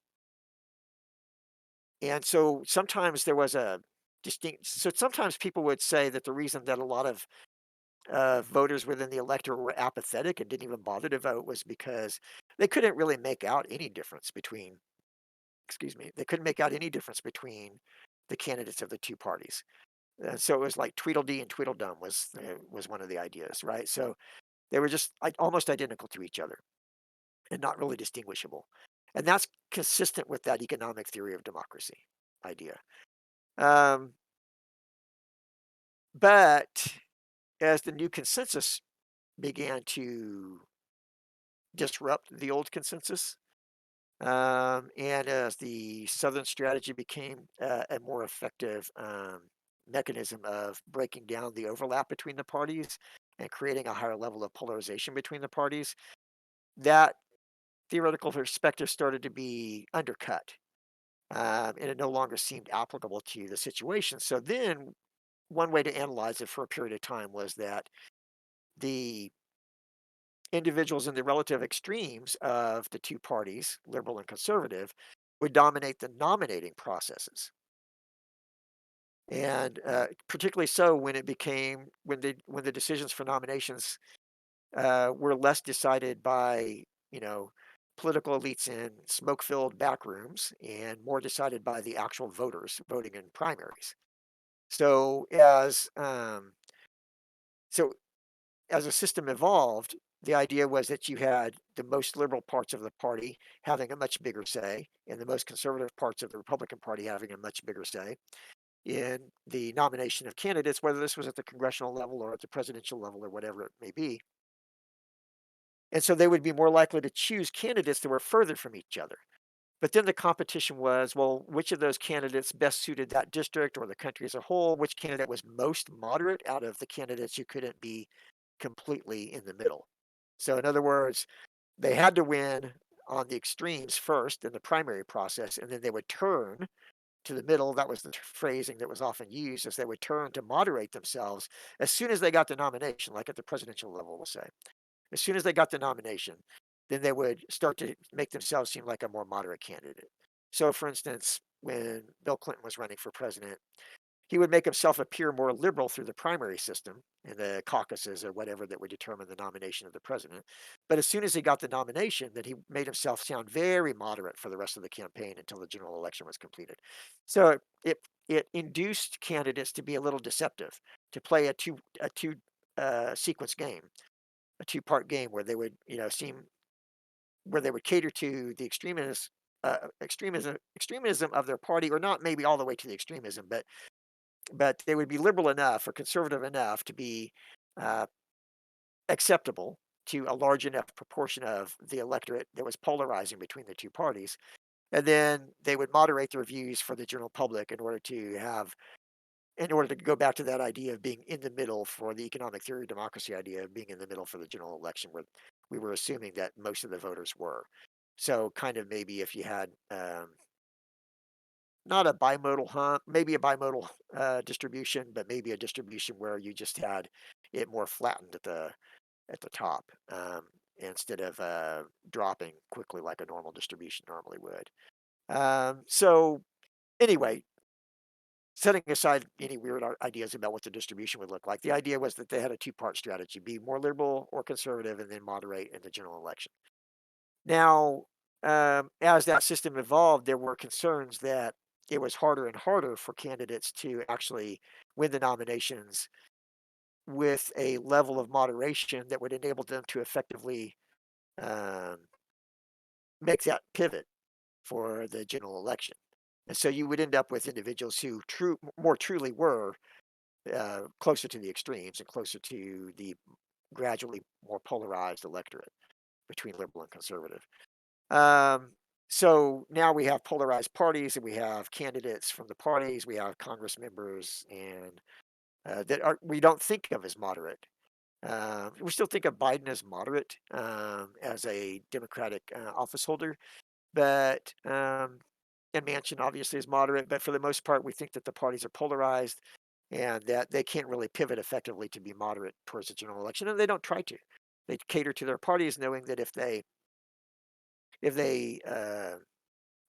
And so sometimes there was a sometimes people would say that the reason that a lot of voters within the electorate were apathetic and didn't even bother to vote was because they couldn't really make out any difference between, excuse me, they couldn't make out any difference between the candidates of the two parties. So it was like Tweedledee and Tweedledum was one of the ideas, right? So they were just like almost identical to each other and not really distinguishable. And that's consistent with that economic theory of democracy idea. Um, but as the new consensus began to disrupt the old consensus, and as the Southern strategy became a more effective mechanism of breaking down the overlap between the parties and creating a higher level of polarization between the parties, that theoretical perspective started to be undercut. And it no longer seemed applicable to the situation. So then, one way to analyze it for a period of time was that the individuals in the relative extremes of the two parties, liberal and conservative, would dominate the nominating processes. And particularly so when it became when the decisions for nominations were less decided by political elites in smoke-filled back rooms and more decided by the actual voters voting in primaries. So so as a system evolved, the idea was that you had the most liberal parts of the party having a much bigger say, and the most conservative parts of the Republican Party having a much bigger say in the nomination of candidates, whether this was at the congressional level or at the presidential level or whatever it may be. And so they would be more likely to choose candidates that were further from each other. But then the competition was, well, which of those candidates best suited that district or the country as a whole? Which candidate was most moderate out of the candidates who couldn't be completely in the middle? So, in other words, they had to win on the extremes first in the primary process, and then they would turn to the middle. That was the phrasing that was often used, as they would turn to moderate themselves as soon as they got the nomination, like at the presidential level, we'll say. As soon as they got the nomination, then they would start to make themselves seem like a more moderate candidate. So, for instance, when Bill Clinton was running for president, he would make himself appear more liberal through the primary system and the caucuses or whatever that would determine the nomination of the president. But as soon as he got the nomination, then he made himself sound very moderate for the rest of the campaign until the general election was completed. So it induced candidates to be a little deceptive, to play a two sequence game, a two-part game where they would seem where they would cater to the extremism of their party, or not maybe all the way to the extremism, but they would be liberal enough or conservative enough to be uh, acceptable to a large enough proportion of the electorate that was polarizing between the two parties. And then they would moderate their views for the general public in order to go back to that idea of being in the middle for the economic theory of democracy idea of being in the middle for the general election, where we were assuming that most of the voters were. So kind of maybe if you had not a bimodal hump, maybe a bimodal distribution, but maybe a distribution where you just had it more flattened at the top, instead of dropping quickly like a normal distribution normally would. So anyway, setting aside any weird ideas about what the distribution would look like, the idea was that they had a two-part strategy: be more liberal or conservative, and then moderate in the general election. Now, as that system evolved, there were concerns that it was harder and harder for candidates to actually win the nominations with a level of moderation that would enable them to effectively um, make that pivot for the general election. And so you would end up with individuals who more truly were closer to the extremes and closer to the gradually more polarized electorate between liberal and conservative. Um, so now we have polarized parties, and we have candidates from the parties. We have Congress members, and that we don't think of as moderate. We still think of Biden as moderate, as a Democratic office holder, but and Manchin obviously is moderate. But for the most part, we think that the parties are polarized and that they can't really pivot effectively to be moderate towards the general election, and they don't try to. They cater to their parties, knowing that if they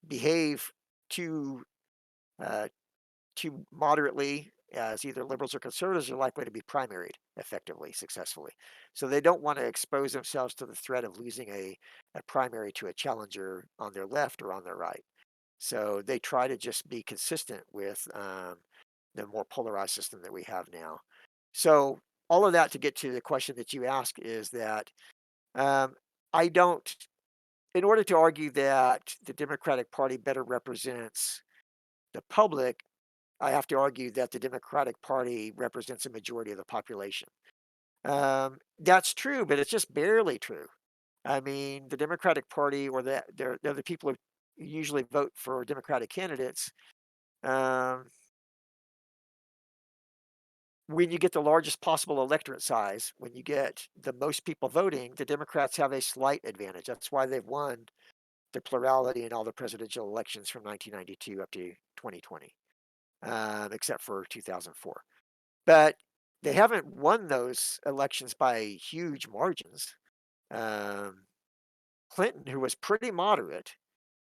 behave too uh, too moderately as either liberals or conservatives are likely to be primaried effectively, successfully. So they don't want to expose themselves to the threat of losing a primary to a challenger on their left or on their right. So they try to just be consistent with the more polarized system that we have now. So all of that to get to the question that you ask is that um, I don't, in order to argue that the Democratic Party better represents the public, I have to argue that the Democratic Party represents a majority of the population. That's true, but it's just barely true. I mean, the Democratic Party or they're the people who usually vote for Democratic candidates. Um, when you get the largest possible electorate size, when you get the most people voting, the Democrats have a slight advantage. That's why they've won the plurality in all the presidential elections from 1992 up to 2020, except for 2004. But they haven't won those elections by huge margins. Um, Clinton, who was pretty moderate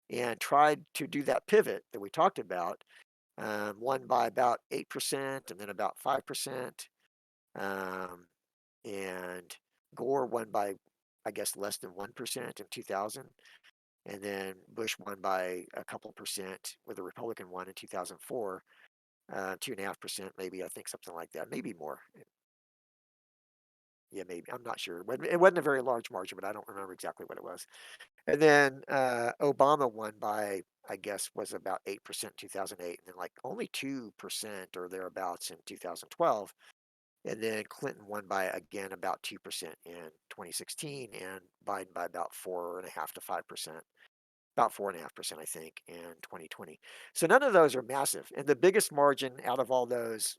and tried to do that pivot that we talked about, won by about 8% and then about 5%. Um, and Gore won by, I guess, less than 1% in 2000. And then Bush won by a couple percent with the Republican one in 2004, 2.5%, maybe, I think something like that, maybe more. Yeah, maybe. I'm not sure. It wasn't a very large margin, but I don't remember exactly what it was. And then Obama won by, I guess, was about 8% in 2008, and then like only 2% or thereabouts in 2012. And then Clinton won by, again, about 2% in 2016, and Biden by about 4.5 to 5%, about 4.5%, I think, in 2020. So none of those are massive. And the biggest margins out of all those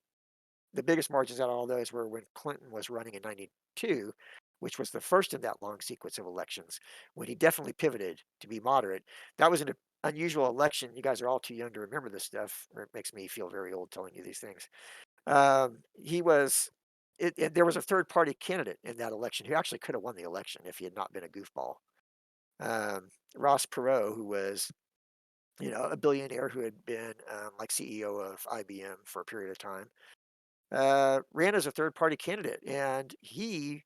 were when Clinton was running in 92, which was the first in that long sequence of elections, when he definitely pivoted to be moderate. That was an unusual election. You guys are all too young to remember this stuff, or it makes me feel very old telling you these things. He was, there was a third party candidate in that election who actually could have won the election if he had not been a goofball. Ross Perot, who was, a billionaire who had been like CEO of IBM for a period of time, ran as a third party candidate, and he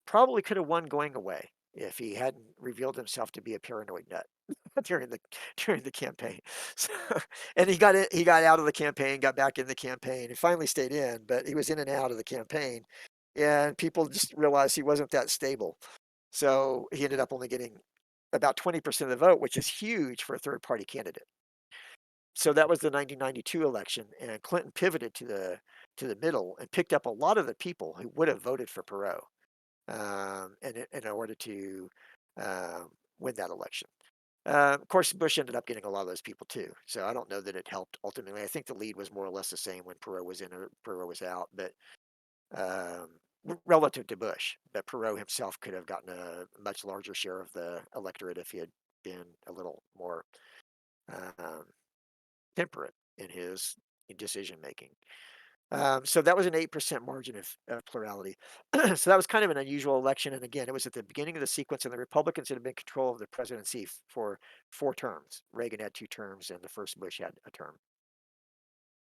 probably could have won going away if he hadn't revealed himself to be a paranoid nut during the during the campaign. So, and he got out of the campaign, got back in the campaign, and finally stayed in, but he was in and out of the campaign, and people just realized he wasn't that stable. So he ended up only getting about 20% of the vote, which is huge for a third party candidate. So that was the 1992 election, and Clinton pivoted to the middle and picked up a lot of the people who would have voted for Perot, in order to win that election. Of course, Bush ended up getting a lot of those people too. So I don't know that it helped ultimately. I think the lead was more or less the same when Perot was in or Perot was out, but relative to Bush, but Perot himself could have gotten a much larger share of the electorate if he had been a little more um, temperate in his decision making. So that was an 8% margin of plurality. So that was kind of an unusual election. And again, it was at the beginning of the sequence, and the Republicans had been in control of the presidency for 4 terms. Reagan had 2 terms, and the first Bush had a term.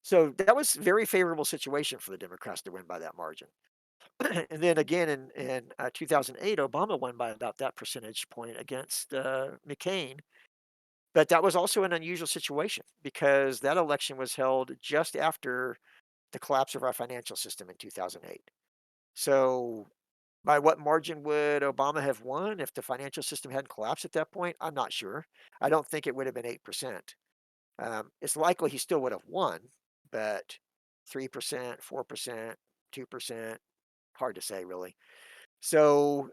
So that was a very favorable situation for the Democrats to win by that margin. And then again in 2008, Obama won by about that percentage point against McCain. But that was also an unusual situation because that election was held just after the collapse of our financial system in 2008. So, by what margin would Obama have won if the financial system hadn't collapsed at that point? I'm not sure. I don't think it would have been 8%. It's likely he still would have won, but 3%, 4%, 2%, hard to say really. So,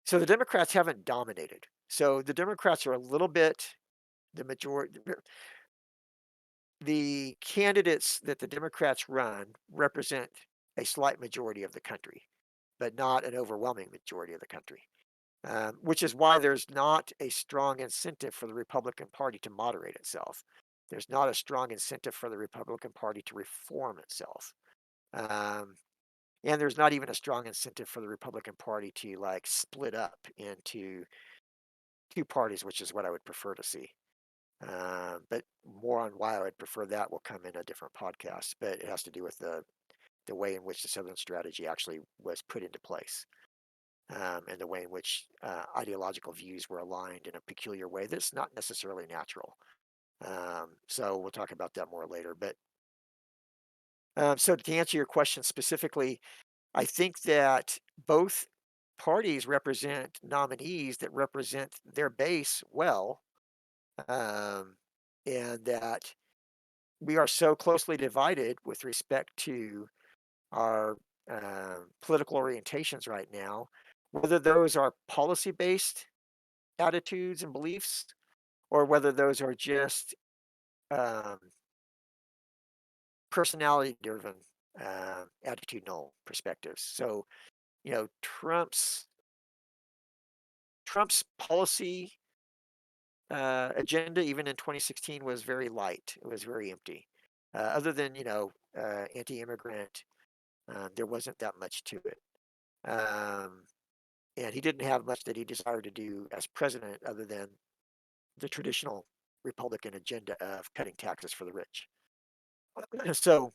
so the Democrats haven't dominated. So the Democrats are a little bit the majority. The candidates that the Democrats run represent a slight majority of the country, but not an overwhelming majority of the country, which is why there's not a strong incentive for the Republican Party to moderate itself. There's not a strong incentive for the Republican Party to reform itself. Um, and there's not even a strong incentive for the Republican Party to like split up into 2 parties, which is what I would prefer to see. But more on why I would prefer that will come in a different podcast. But it has to do with the way in which the Southern strategy actually was put into place, and the way in which ideological views were aligned in a peculiar way that's not necessarily natural. So we'll talk about that more later. But so to answer your question specifically, I think that both parties represent nominees that represent their base well, um, and that we are so closely divided with respect to our political orientations right now, whether those are policy based attitudes and beliefs or whether those are just um, personality driven attitudinal perspectives. So, you know, Trump's policy agenda, even in 2016, was very light. It was very empty. Other than, anti-immigrant, there wasn't that much to it. And he didn't have much that he desired to do as president other than the traditional Republican agenda of cutting taxes for the rich. So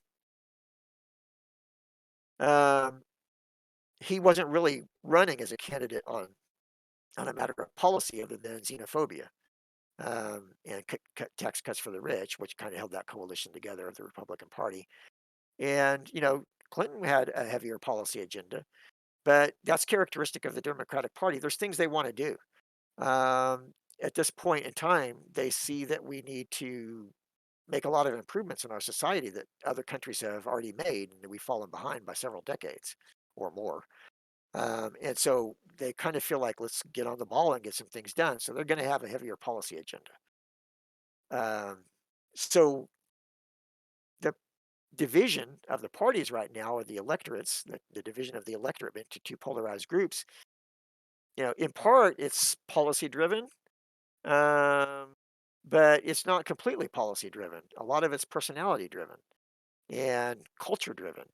um, he wasn't really running as a candidate on a matter of policy other than xenophobia, and cut tax cuts for the rich, which kind of held that coalition together of the Republican Party. And, Clinton had a heavier policy agenda, but that's characteristic of the Democratic Party. There's things they want to do. At this point in time, they see that we need to make a lot of improvements in our society that other countries have already made, and that we've fallen behind by several decades or more. And so they kind of feel like let's get on the ball and get some things done. So they're going to have a heavier policy agenda. So the division of the parties right now, or the electorates, the division of the electorate into two polarized groups, in part it's policy driven, um, but it's not completely policy driven. A lot of it's personality driven and culture driven.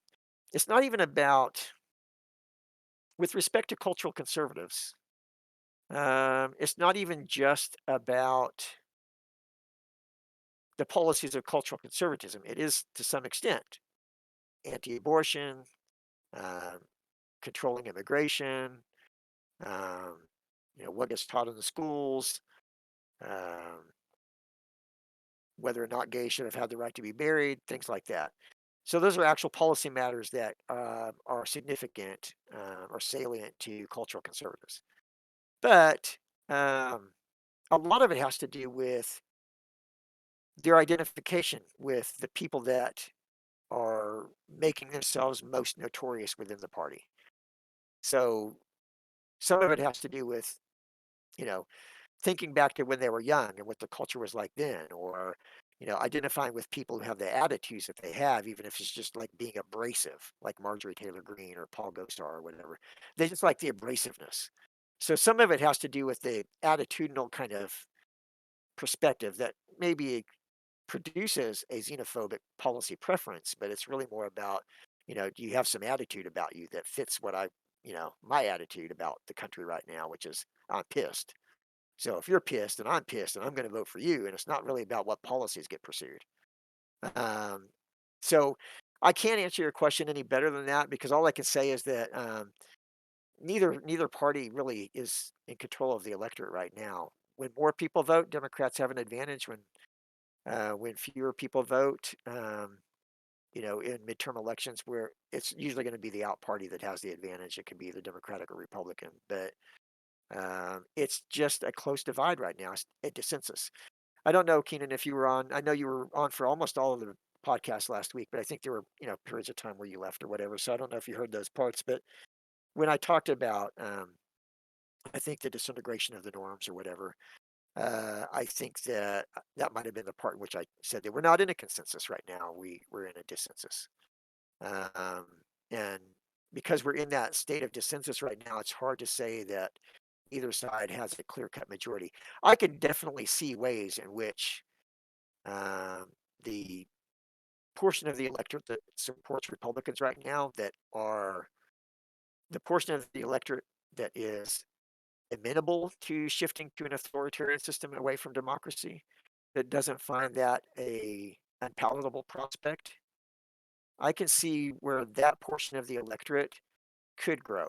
It's not even about, with respect to cultural conservatives, it's not even just about the policies of cultural conservatism. It is to some extent anti abortion, um, controlling immigration, um, what gets taught in the schools, um, whether or not gays should have had the right to be married, things like that. So those are actual policy matters that are significant or salient to cultural conservatives. But um, a lot of it has to do with their identification with the people that are making themselves most notorious within the party. So some of it has to do with, you know, thinking back to when they were young and what the culture was like then, or, identifying with people who have the attitudes that they have, even if it's just like being abrasive, like Marjorie Taylor Greene or Paul Gosar or whatever. They just like the abrasiveness. So some of it has to do with the attitudinal kind of perspective that maybe produces a xenophobic policy preference, but it's really more about, do you have some attitude about you that fits what my attitude about the country right now, which is I'm pissed. So if you're pissed and I'm going to vote for you, and it's not really about what policies get pursued. Um, so I can't answer your question any better than that because all I can say is that neither party really is in control of the electorate right now. When more people vote, Democrats have an advantage. When fewer people vote, in midterm elections, where it's usually going to be the out party that has the advantage. It can be the Democratic or Republican, but it's just a close divide right now. It's a dissensus. I don't know, Keenan, if you were on. I know you were on for almost all of the podcasts last week, but I think there were periods of time where you left or whatever. So I don't know if you heard those parts. But when I talked about, I think the disintegration of the norms or whatever, I think that might have been the part in which I said that we're not in a consensus right now. We're in a dissensus, um, and because we're in that state of dissensus right now, it's hard to say that either side has a clear-cut majority. I could definitely see ways in which um, the portion of the electorate that supports Republicans right now, that are the portion of the electorate that is amenable to shifting to an authoritarian system away from democracy, that doesn't find that a unpalatable prospect, I can see where that portion of the electorate could grow,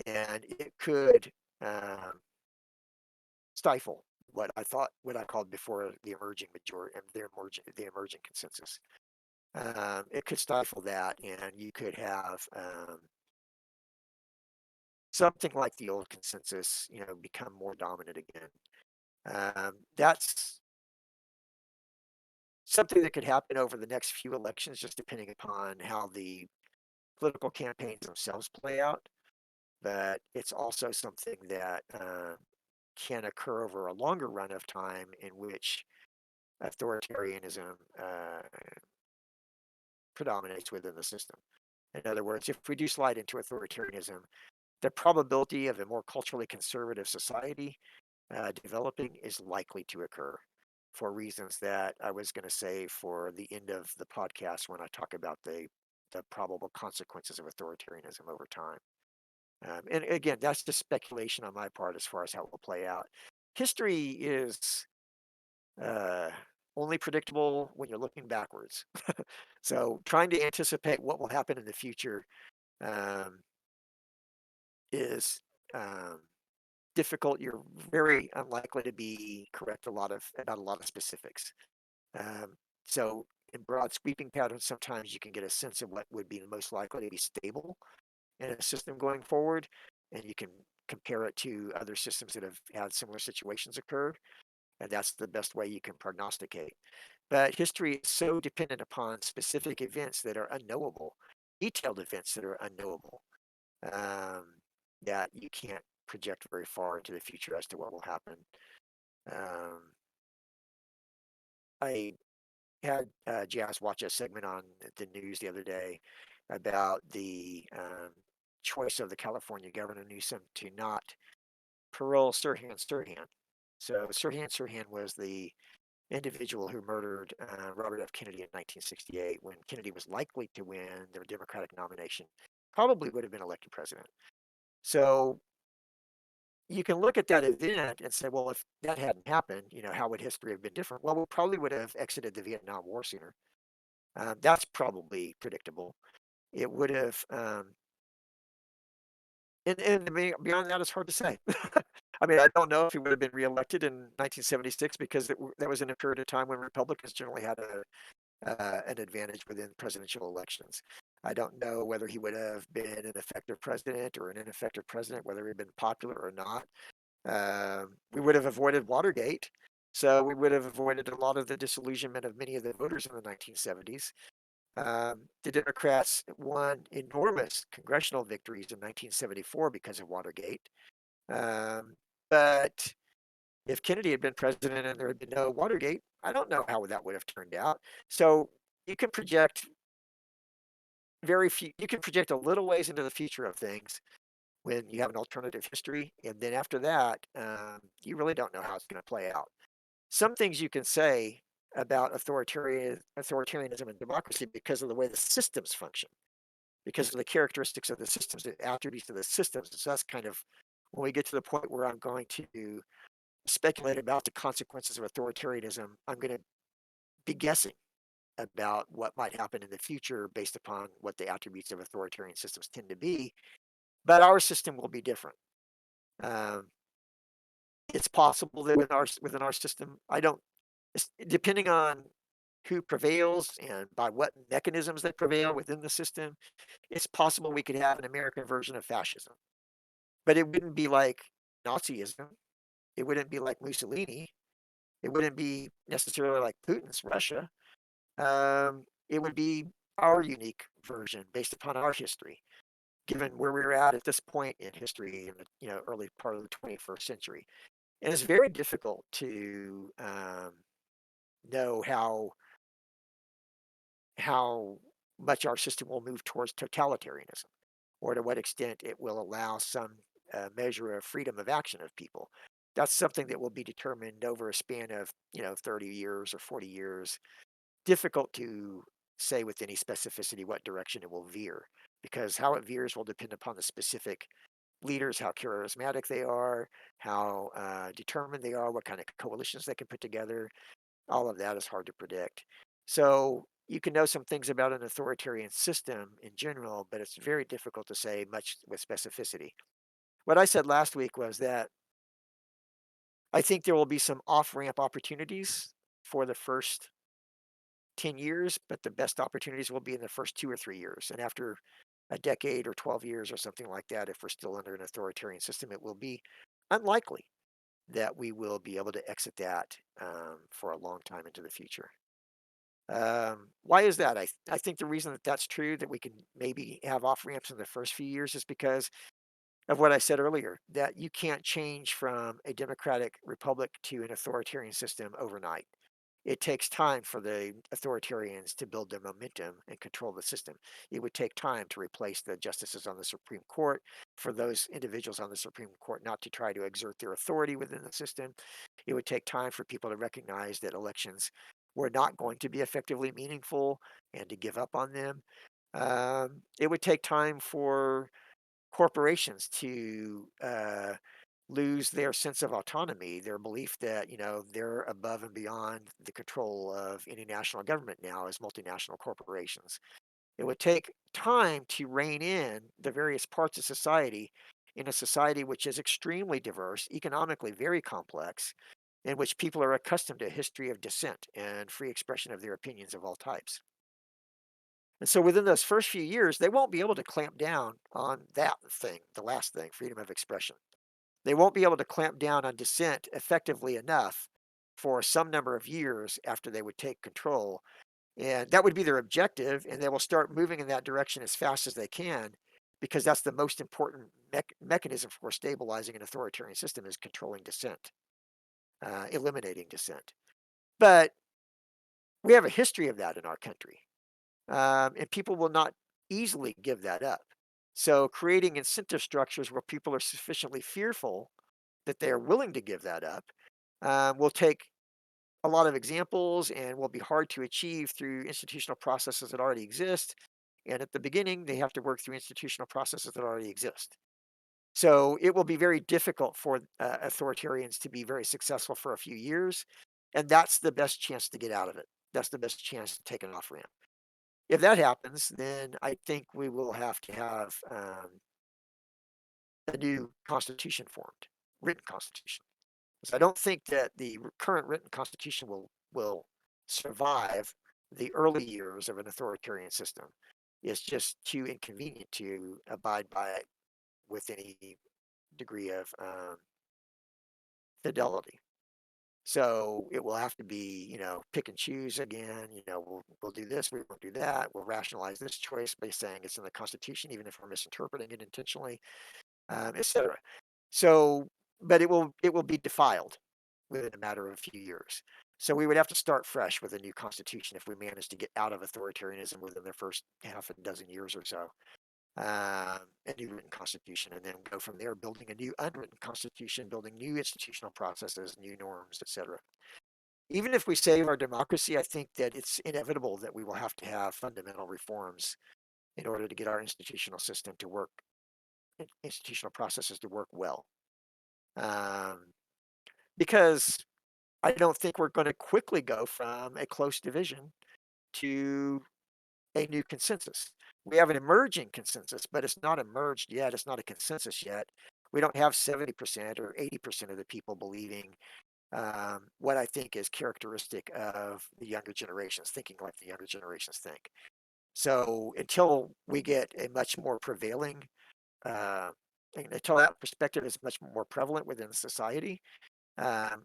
and it could stifle what I called before the emerging majority, the emerging consensus. It could stifle that, and you could have something like the old consensus, become more dominant again. That's something that could happen over the next few elections, just depending upon how the political campaigns themselves play out. But it's also something that can occur over a longer run of time in which authoritarianism predominates within the system. In other words, if we do slide into authoritarianism, the probability of a more culturally conservative society developing is likely to occur for reasons that I was going to say for the end of the podcast when I talk about the probable consequences of authoritarianism over time. And again, that's just speculation on my part as far as how it will play out. History is only predictable when you're looking backwards. So trying to anticipate what will happen in the future um, is difficult. You're very unlikely to be correct about a lot of specifics. Um, so in broad sweeping patterns, sometimes you can get a sense of what would be most likely to be stable in a system going forward, and you can compare it to other systems that have had similar situations occur, and that's the best way you can prognosticate. But history is so dependent upon specific events that are unknowable, detailed events that are unknowable, um, that you can't project very far into the future as to what will happen. Um, I had Jazz watch a segment on the news the other day about the choice of the California Governor Newsom to not parole Sirhan Sirhan. So Sirhan Sirhan was the individual who murdered Robert F. Kennedy in 1968 when Kennedy was likely to win the Democratic nomination, probably would have been elected president. So you can look at that event and say, well, if that hadn't happened, how would history have been different? Well, we probably would have exited the Vietnam War sooner. That's probably predictable. It would have, and beyond that, it's hard to say. I mean, I don't know if he would have been reelected in 1976 because that was in a period of time when Republicans generally had an advantage within presidential elections. I don't know whether he would have been an effective president or an ineffective president, whether he'd been popular or not. We would have avoided Watergate. So we would have avoided a lot of the disillusionment of many of the voters in the 1970s. The Democrats won enormous congressional victories in 1974 because of Watergate. But if Kennedy had been president and there had been no Watergate, I don't know how that would have turned out. So you can project you can project a little ways into the future of things when you have an alternative history. And then after that, you really don't know how it's going to play out. Some things you can say about authoritarianism and democracy because of the way the systems function, because of the characteristics of the systems, the attributes of the systems. So that's kind of when we get to the point where I'm going to speculate about the consequences of authoritarianism, I'm going to be guessing about what might happen in the future based upon what the attributes of authoritarian systems tend to be. But our system will be different. Um, it's possible that within our system, depending on who prevails and by what mechanisms that prevail within the system, it's possible we could have an American version of fascism. But it wouldn't be like Nazism. It wouldn't be like Mussolini. It wouldn't be necessarily like Putin's Russia. It would be our unique version based upon our history, given where we're at this point in history in the early part of the 21st century. And it's very difficult to know how much our system will move towards totalitarianism, or to what extent it will allow some measure of freedom of action of people. That's something that will be determined over a span of 30 years or 40 years. Difficult to say with any specificity what direction it will veer, because how it veers will depend upon the specific leaders, how charismatic they are, how determined they are, what kind of coalitions they can put together. All of that is hard to predict. So you can know some things about an authoritarian system in general, but it's very difficult to say much with specificity. What I said last week was that I think there will be some off-ramp opportunities for the first 10 years, but the best opportunities will be in the first 2 or 3 years. And after a decade or 12 years or something like that, if we're still under an authoritarian system, it will be unlikely that we will be able to exit that for a long time into the future. Why is that? I think the reason that that's true, that we can maybe have off ramps in the first few years, is because of what I said earlier, that you can't change from a democratic republic to an authoritarian system overnight. It takes time for the authoritarians to build their momentum and control the system. It would take time to replace the justices on the Supreme Court, for those individuals on the Supreme Court not to try to exert their authority within the system. It would take time for people to recognize that elections were not going to be effectively meaningful and to give up on them. It would take time for corporations to lose their sense of autonomy, their belief that, they're above and beyond the control of any national government now as multinational corporations. It would take time to rein in the various parts of society in a society which is extremely diverse, economically very complex, in which people are accustomed to a history of dissent and free expression of their opinions of all types. And so within those first few years, they won't be able to clamp down on that thing, the last thing, freedom of expression. They won't be able to clamp down on dissent effectively enough for some number of years after they would take control. And that would be their objective. And they will start moving in that direction as fast as they can, because that's the most important mechanism for stabilizing an authoritarian system, is controlling dissent, eliminating dissent. But we have a history of that in our country, and people will not easily give that up. So creating incentive structures where people are sufficiently fearful that they are willing to give that up will take a lot of examples and will be hard to achieve through institutional processes that already exist. And at the beginning, they have to work through institutional processes that already exist. So it will be very difficult for authoritarians to be very successful for a few years. And that's the best chance to get out of it. That's the best chance to take an off ramp. If that happens, then I think we will have to have a new constitution formed, written constitution. So I don't think that the current written constitution will survive the early years of an authoritarian system. It's just too inconvenient to abide by it with any degree of fidelity. So it will have to be, pick and choose again. We'll do this, we won't do that. We'll rationalize this choice by saying it's in the Constitution, even if we're misinterpreting it intentionally, etc. So, but it will be defiled within a matter of a few years. So we would have to start fresh with a new constitution if we manage to get out of authoritarianism within the first half a dozen years or so. A new written constitution, and then go from there, building a new unwritten constitution, building new institutional processes, new norms, etc. Even if we save our democracy, I think that it's inevitable that we will have to have fundamental reforms in order to get our institutional system to work, institutional processes to work well. Because I don't think we're going to quickly go from a close division to a new consensus. We have an emerging consensus, but it's not emerged yet. It's not a consensus yet. We don't have 70% or 80% of the people believing what I think is characteristic of the younger generations, thinking like the younger generations think. So until we get a much more prevailing, uh, until that perspective is much more prevalent within society,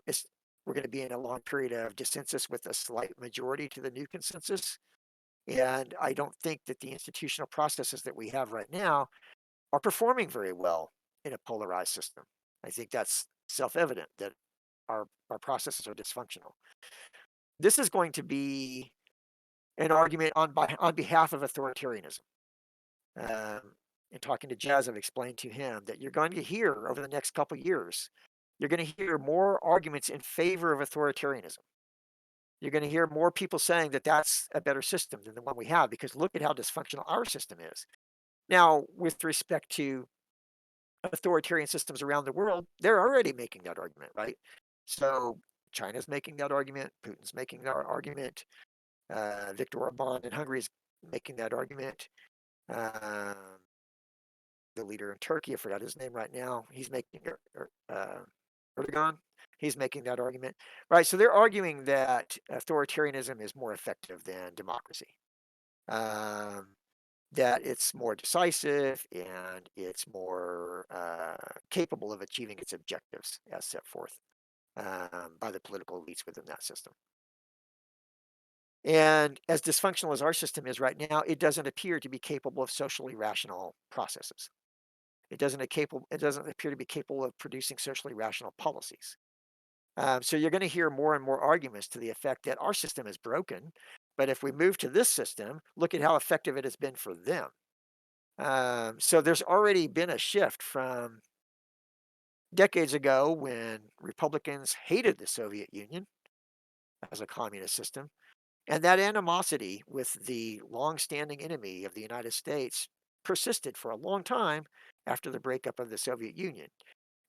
it's we're going to be in a long period of dissensus with a slight majority to the new consensus. And I don't think that the institutional processes that we have right now are performing very well in a polarized system. I think that's self-evident that our processes are dysfunctional. This is going to be an argument on behalf of authoritarianism. In talking to Jazz, I've explained to him that you're going to hear over the next couple of years, you're going to hear more arguments in favor of authoritarianism. You're going to hear more people saying that that's a better system than the one we have, because look at how dysfunctional our system is. Now, with respect to authoritarian systems around the world, they're already making that argument, right? So China's making that argument. Putin's making that argument. Viktor Orban in Hungary is making that argument. The leader in Turkey, I forgot his name right now, he's making Erdogan. He's making that argument, right? So they're arguing that authoritarianism is more effective than democracy. That it's more decisive and it's more capable of achieving its objectives as set forth by the political elites within that system. And as dysfunctional as our system is right now, it doesn't appear to be capable of socially rational processes. It doesn't appear to be capable of producing socially rational policies. So you're going to hear more and more arguments to the effect that our system is broken, but if we move to this system, look at how effective it has been for them. So there's already been a shift from decades ago when Republicans hated the Soviet Union as a communist system, and that animosity with the long-standing enemy of the United States persisted for a long time after the breakup of the Soviet Union.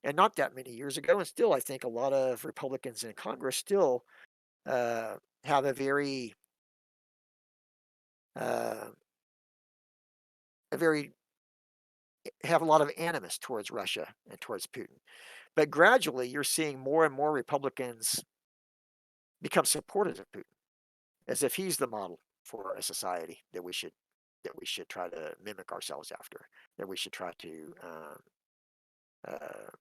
And not that many years ago, and still, I think a lot of Republicans in Congress still have a very, uh, have a lot of animus towards Russia and towards Putin. But gradually, you're seeing more and more Republicans become supporters of Putin, as if he's the model for a society that we should try to mimic ourselves after, that we should try to uh, uh,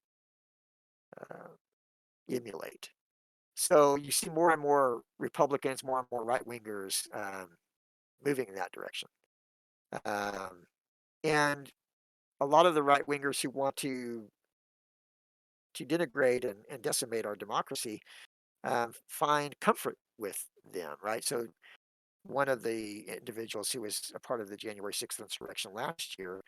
emulate. So you see more and more Republicans, more and more right wingers moving in that direction, and a lot of the right wingers who want to denigrate and decimate our democracy find comfort with them, right? So one of the individuals who was a part of the January 6th insurrection last year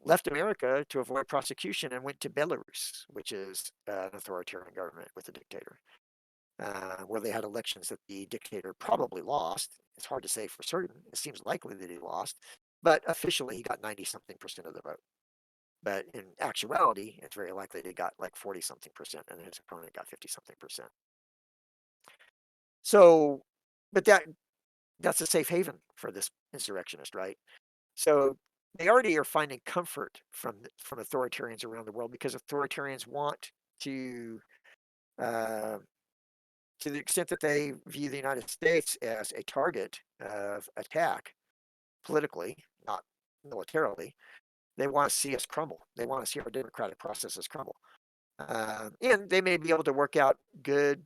left America to avoid prosecution and went to Belarus, which is an authoritarian government with a dictator, where they had elections that the dictator probably lost. It's hard to say for certain. It seems likely that he lost, but officially he got 90-something% of the vote. But in actuality, it's very likely that he got like 40-something% and his opponent got 50-something%. So, but that's a safe haven for this insurrectionist, right? So they already are finding comfort from authoritarians around the world because authoritarians want to the extent that they view the United States as a target of attack politically, not militarily, they want to see us crumble. They want to see our democratic processes crumble. And they may be able to work out good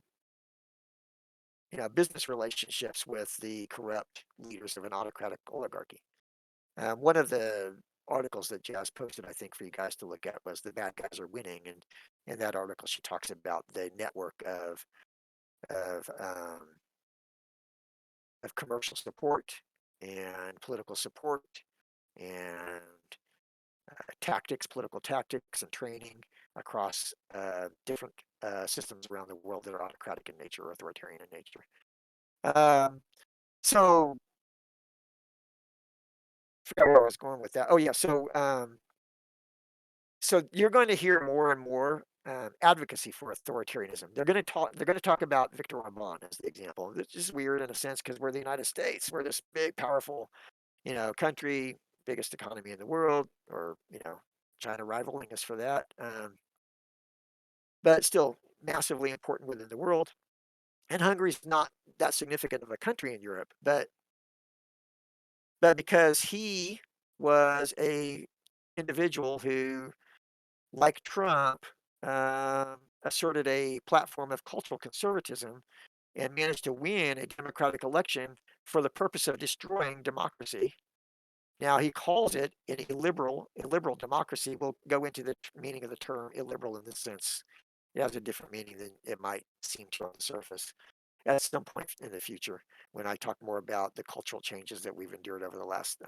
business relationships with the corrupt leaders of an autocratic oligarchy. One of the articles that Jazz posted, I think, for you guys to look at was "The Bad Guys Are Winning," and in that article, she talks about the network of um, of commercial support and political support and tactics, political tactics, and training across different systems around the world that are autocratic in nature or authoritarian in nature. So I forgot where I was going with that. Oh yeah, so you're going to hear more and more advocacy for authoritarianism. They're going to talk. They're going to talk about Viktor Orban as the example. It's just weird in a sense because we're the United States. We're this big, powerful, country, biggest economy in the world, or China rivaling us for that. But still massively important within the world. And Hungary's not that significant of a country in Europe, but because he was a individual who, like Trump, asserted a platform of cultural conservatism and managed to win a democratic election for the purpose of destroying democracy. Now he calls it an illiberal democracy. We'll go into the meaning of the term illiberal in this sense. It has a different meaning than it might seem to on the surface at some point in the future when I talk more about the cultural changes that we've endured over the last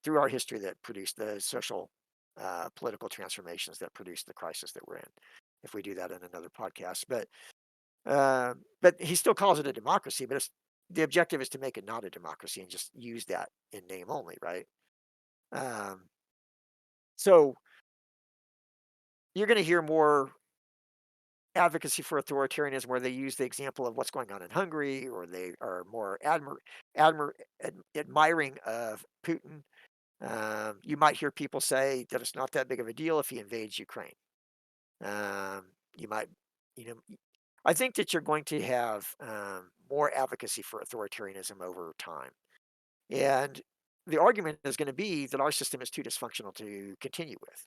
through our history that produced the social political transformations that produced the crisis that we're in. If we do that in another podcast, but he still calls it a democracy, but the objective is to make it not a democracy and just use that in name only, right? So you're going to hear more advocacy for authoritarianism where they use the example of what's going on in Hungary, or they are more admiring of Putin. You might hear people say that it's not that big of a deal if he invades Ukraine. You might, you know, I think that you're going to have more advocacy for authoritarianism over time. And the argument is going to be that our system is too dysfunctional to continue with,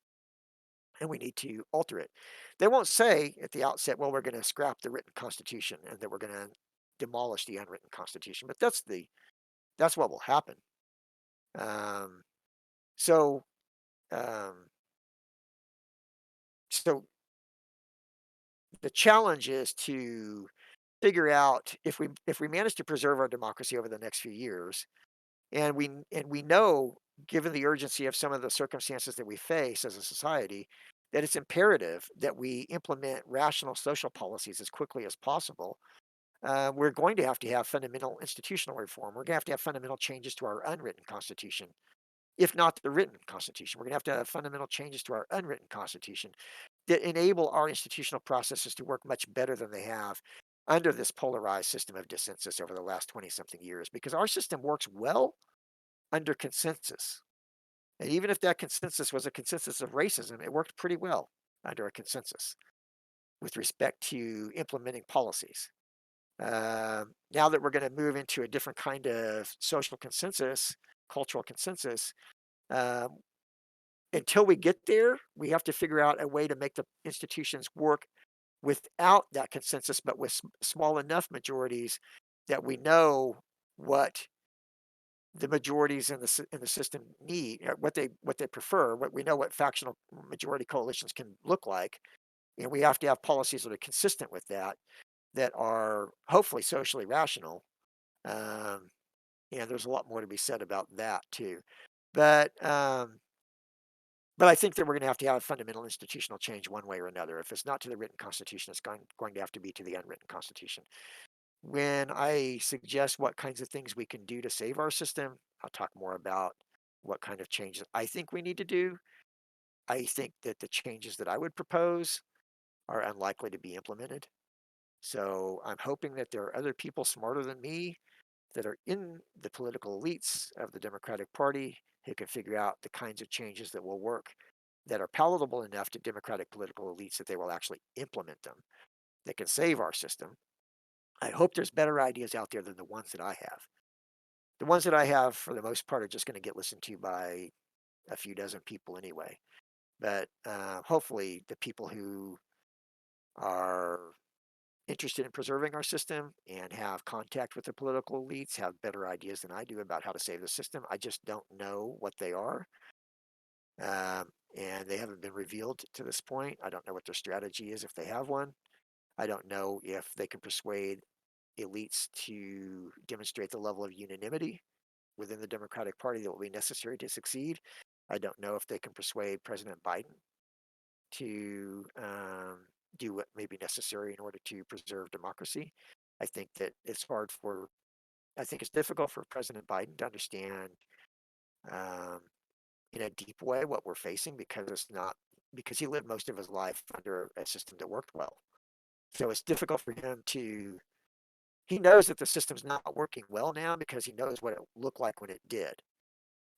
and we need to alter it. They won't say at the outset, well, we're going to scrap the written constitution and that we're going to demolish the unwritten constitution, but that's what will happen. Um, so, um, so the challenge is to figure out if we manage to preserve our democracy over the next few years, and we know, given the urgency of some of the circumstances that we face as a society, that it's imperative that we implement rational social policies as quickly as possible. We're going to have fundamental institutional reform. We're going to have fundamental changes to our unwritten constitution, if not the written constitution. We're going to have fundamental changes to our unwritten constitution that enable our institutional processes to work much better than they have under this polarized system of dissensus over the last 20 something years, because our system works well under consensus. And even if that consensus was a consensus of racism, it worked pretty well under a consensus with respect to implementing policies. Now that we're going to move into a different kind of social consensus, cultural consensus, um, until we get there, we have to figure out a way to make the institutions work without that consensus, but with small enough majorities that we know what the majorities in the system need, what they prefer. What we know what factional majority coalitions can look like, and we have to have policies that are consistent with that, that are hopefully socially rational. Um, and there's a lot more to be said about that too. But um, but I think that we're going to have fundamental institutional change one way or another. If it's not to the written constitution, it's going to have to be to the unwritten constitution. When I suggest what kinds of things we can do to save our system, I'll talk more about what kind of changes I think we need to do. I think that the changes that I would propose are unlikely to be implemented. So I'm hoping that there are other people smarter than me that are in the political elites of the Democratic Party who can figure out the kinds of changes that will work, that are palatable enough to Democratic political elites that they will actually implement them, that can save our system. I hope there's better ideas out there than the ones that I have. The ones that I have, for the most part, are just going to get listened to by a few dozen people anyway. But hopefully, the people who are interested in preserving our system and have contact with the political elites have better ideas than I do about how to save the system. I just don't know what they are. And they haven't been revealed to this point. I don't know what their strategy is if they have one. I don't know if they can persuade elites to demonstrate the level of unanimity within the Democratic Party that will be necessary to succeed. I don't know if they can persuade President Biden to do what may be necessary in order to preserve democracy. I think that I think it's difficult for President Biden to understand um, in a deep way what we're facing, because he lived most of his life under a system that worked well. So it's difficult for him he knows that the system's not working well now because he knows what it looked like when it did.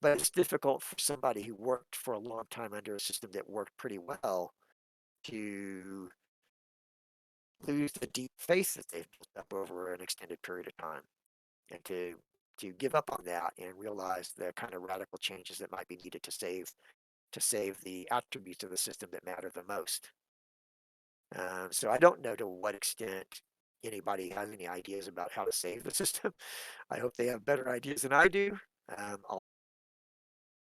But it's difficult for somebody who worked for a long time under a system that worked pretty well to lose the deep faith that they've built up over an extended period of time, and to give up on that and realize the kind of radical changes that might be needed to save the attributes of the system that matter the most. So I don't know to what extent anybody has any ideas about how to save the system. I hope they have better ideas than I do. I'll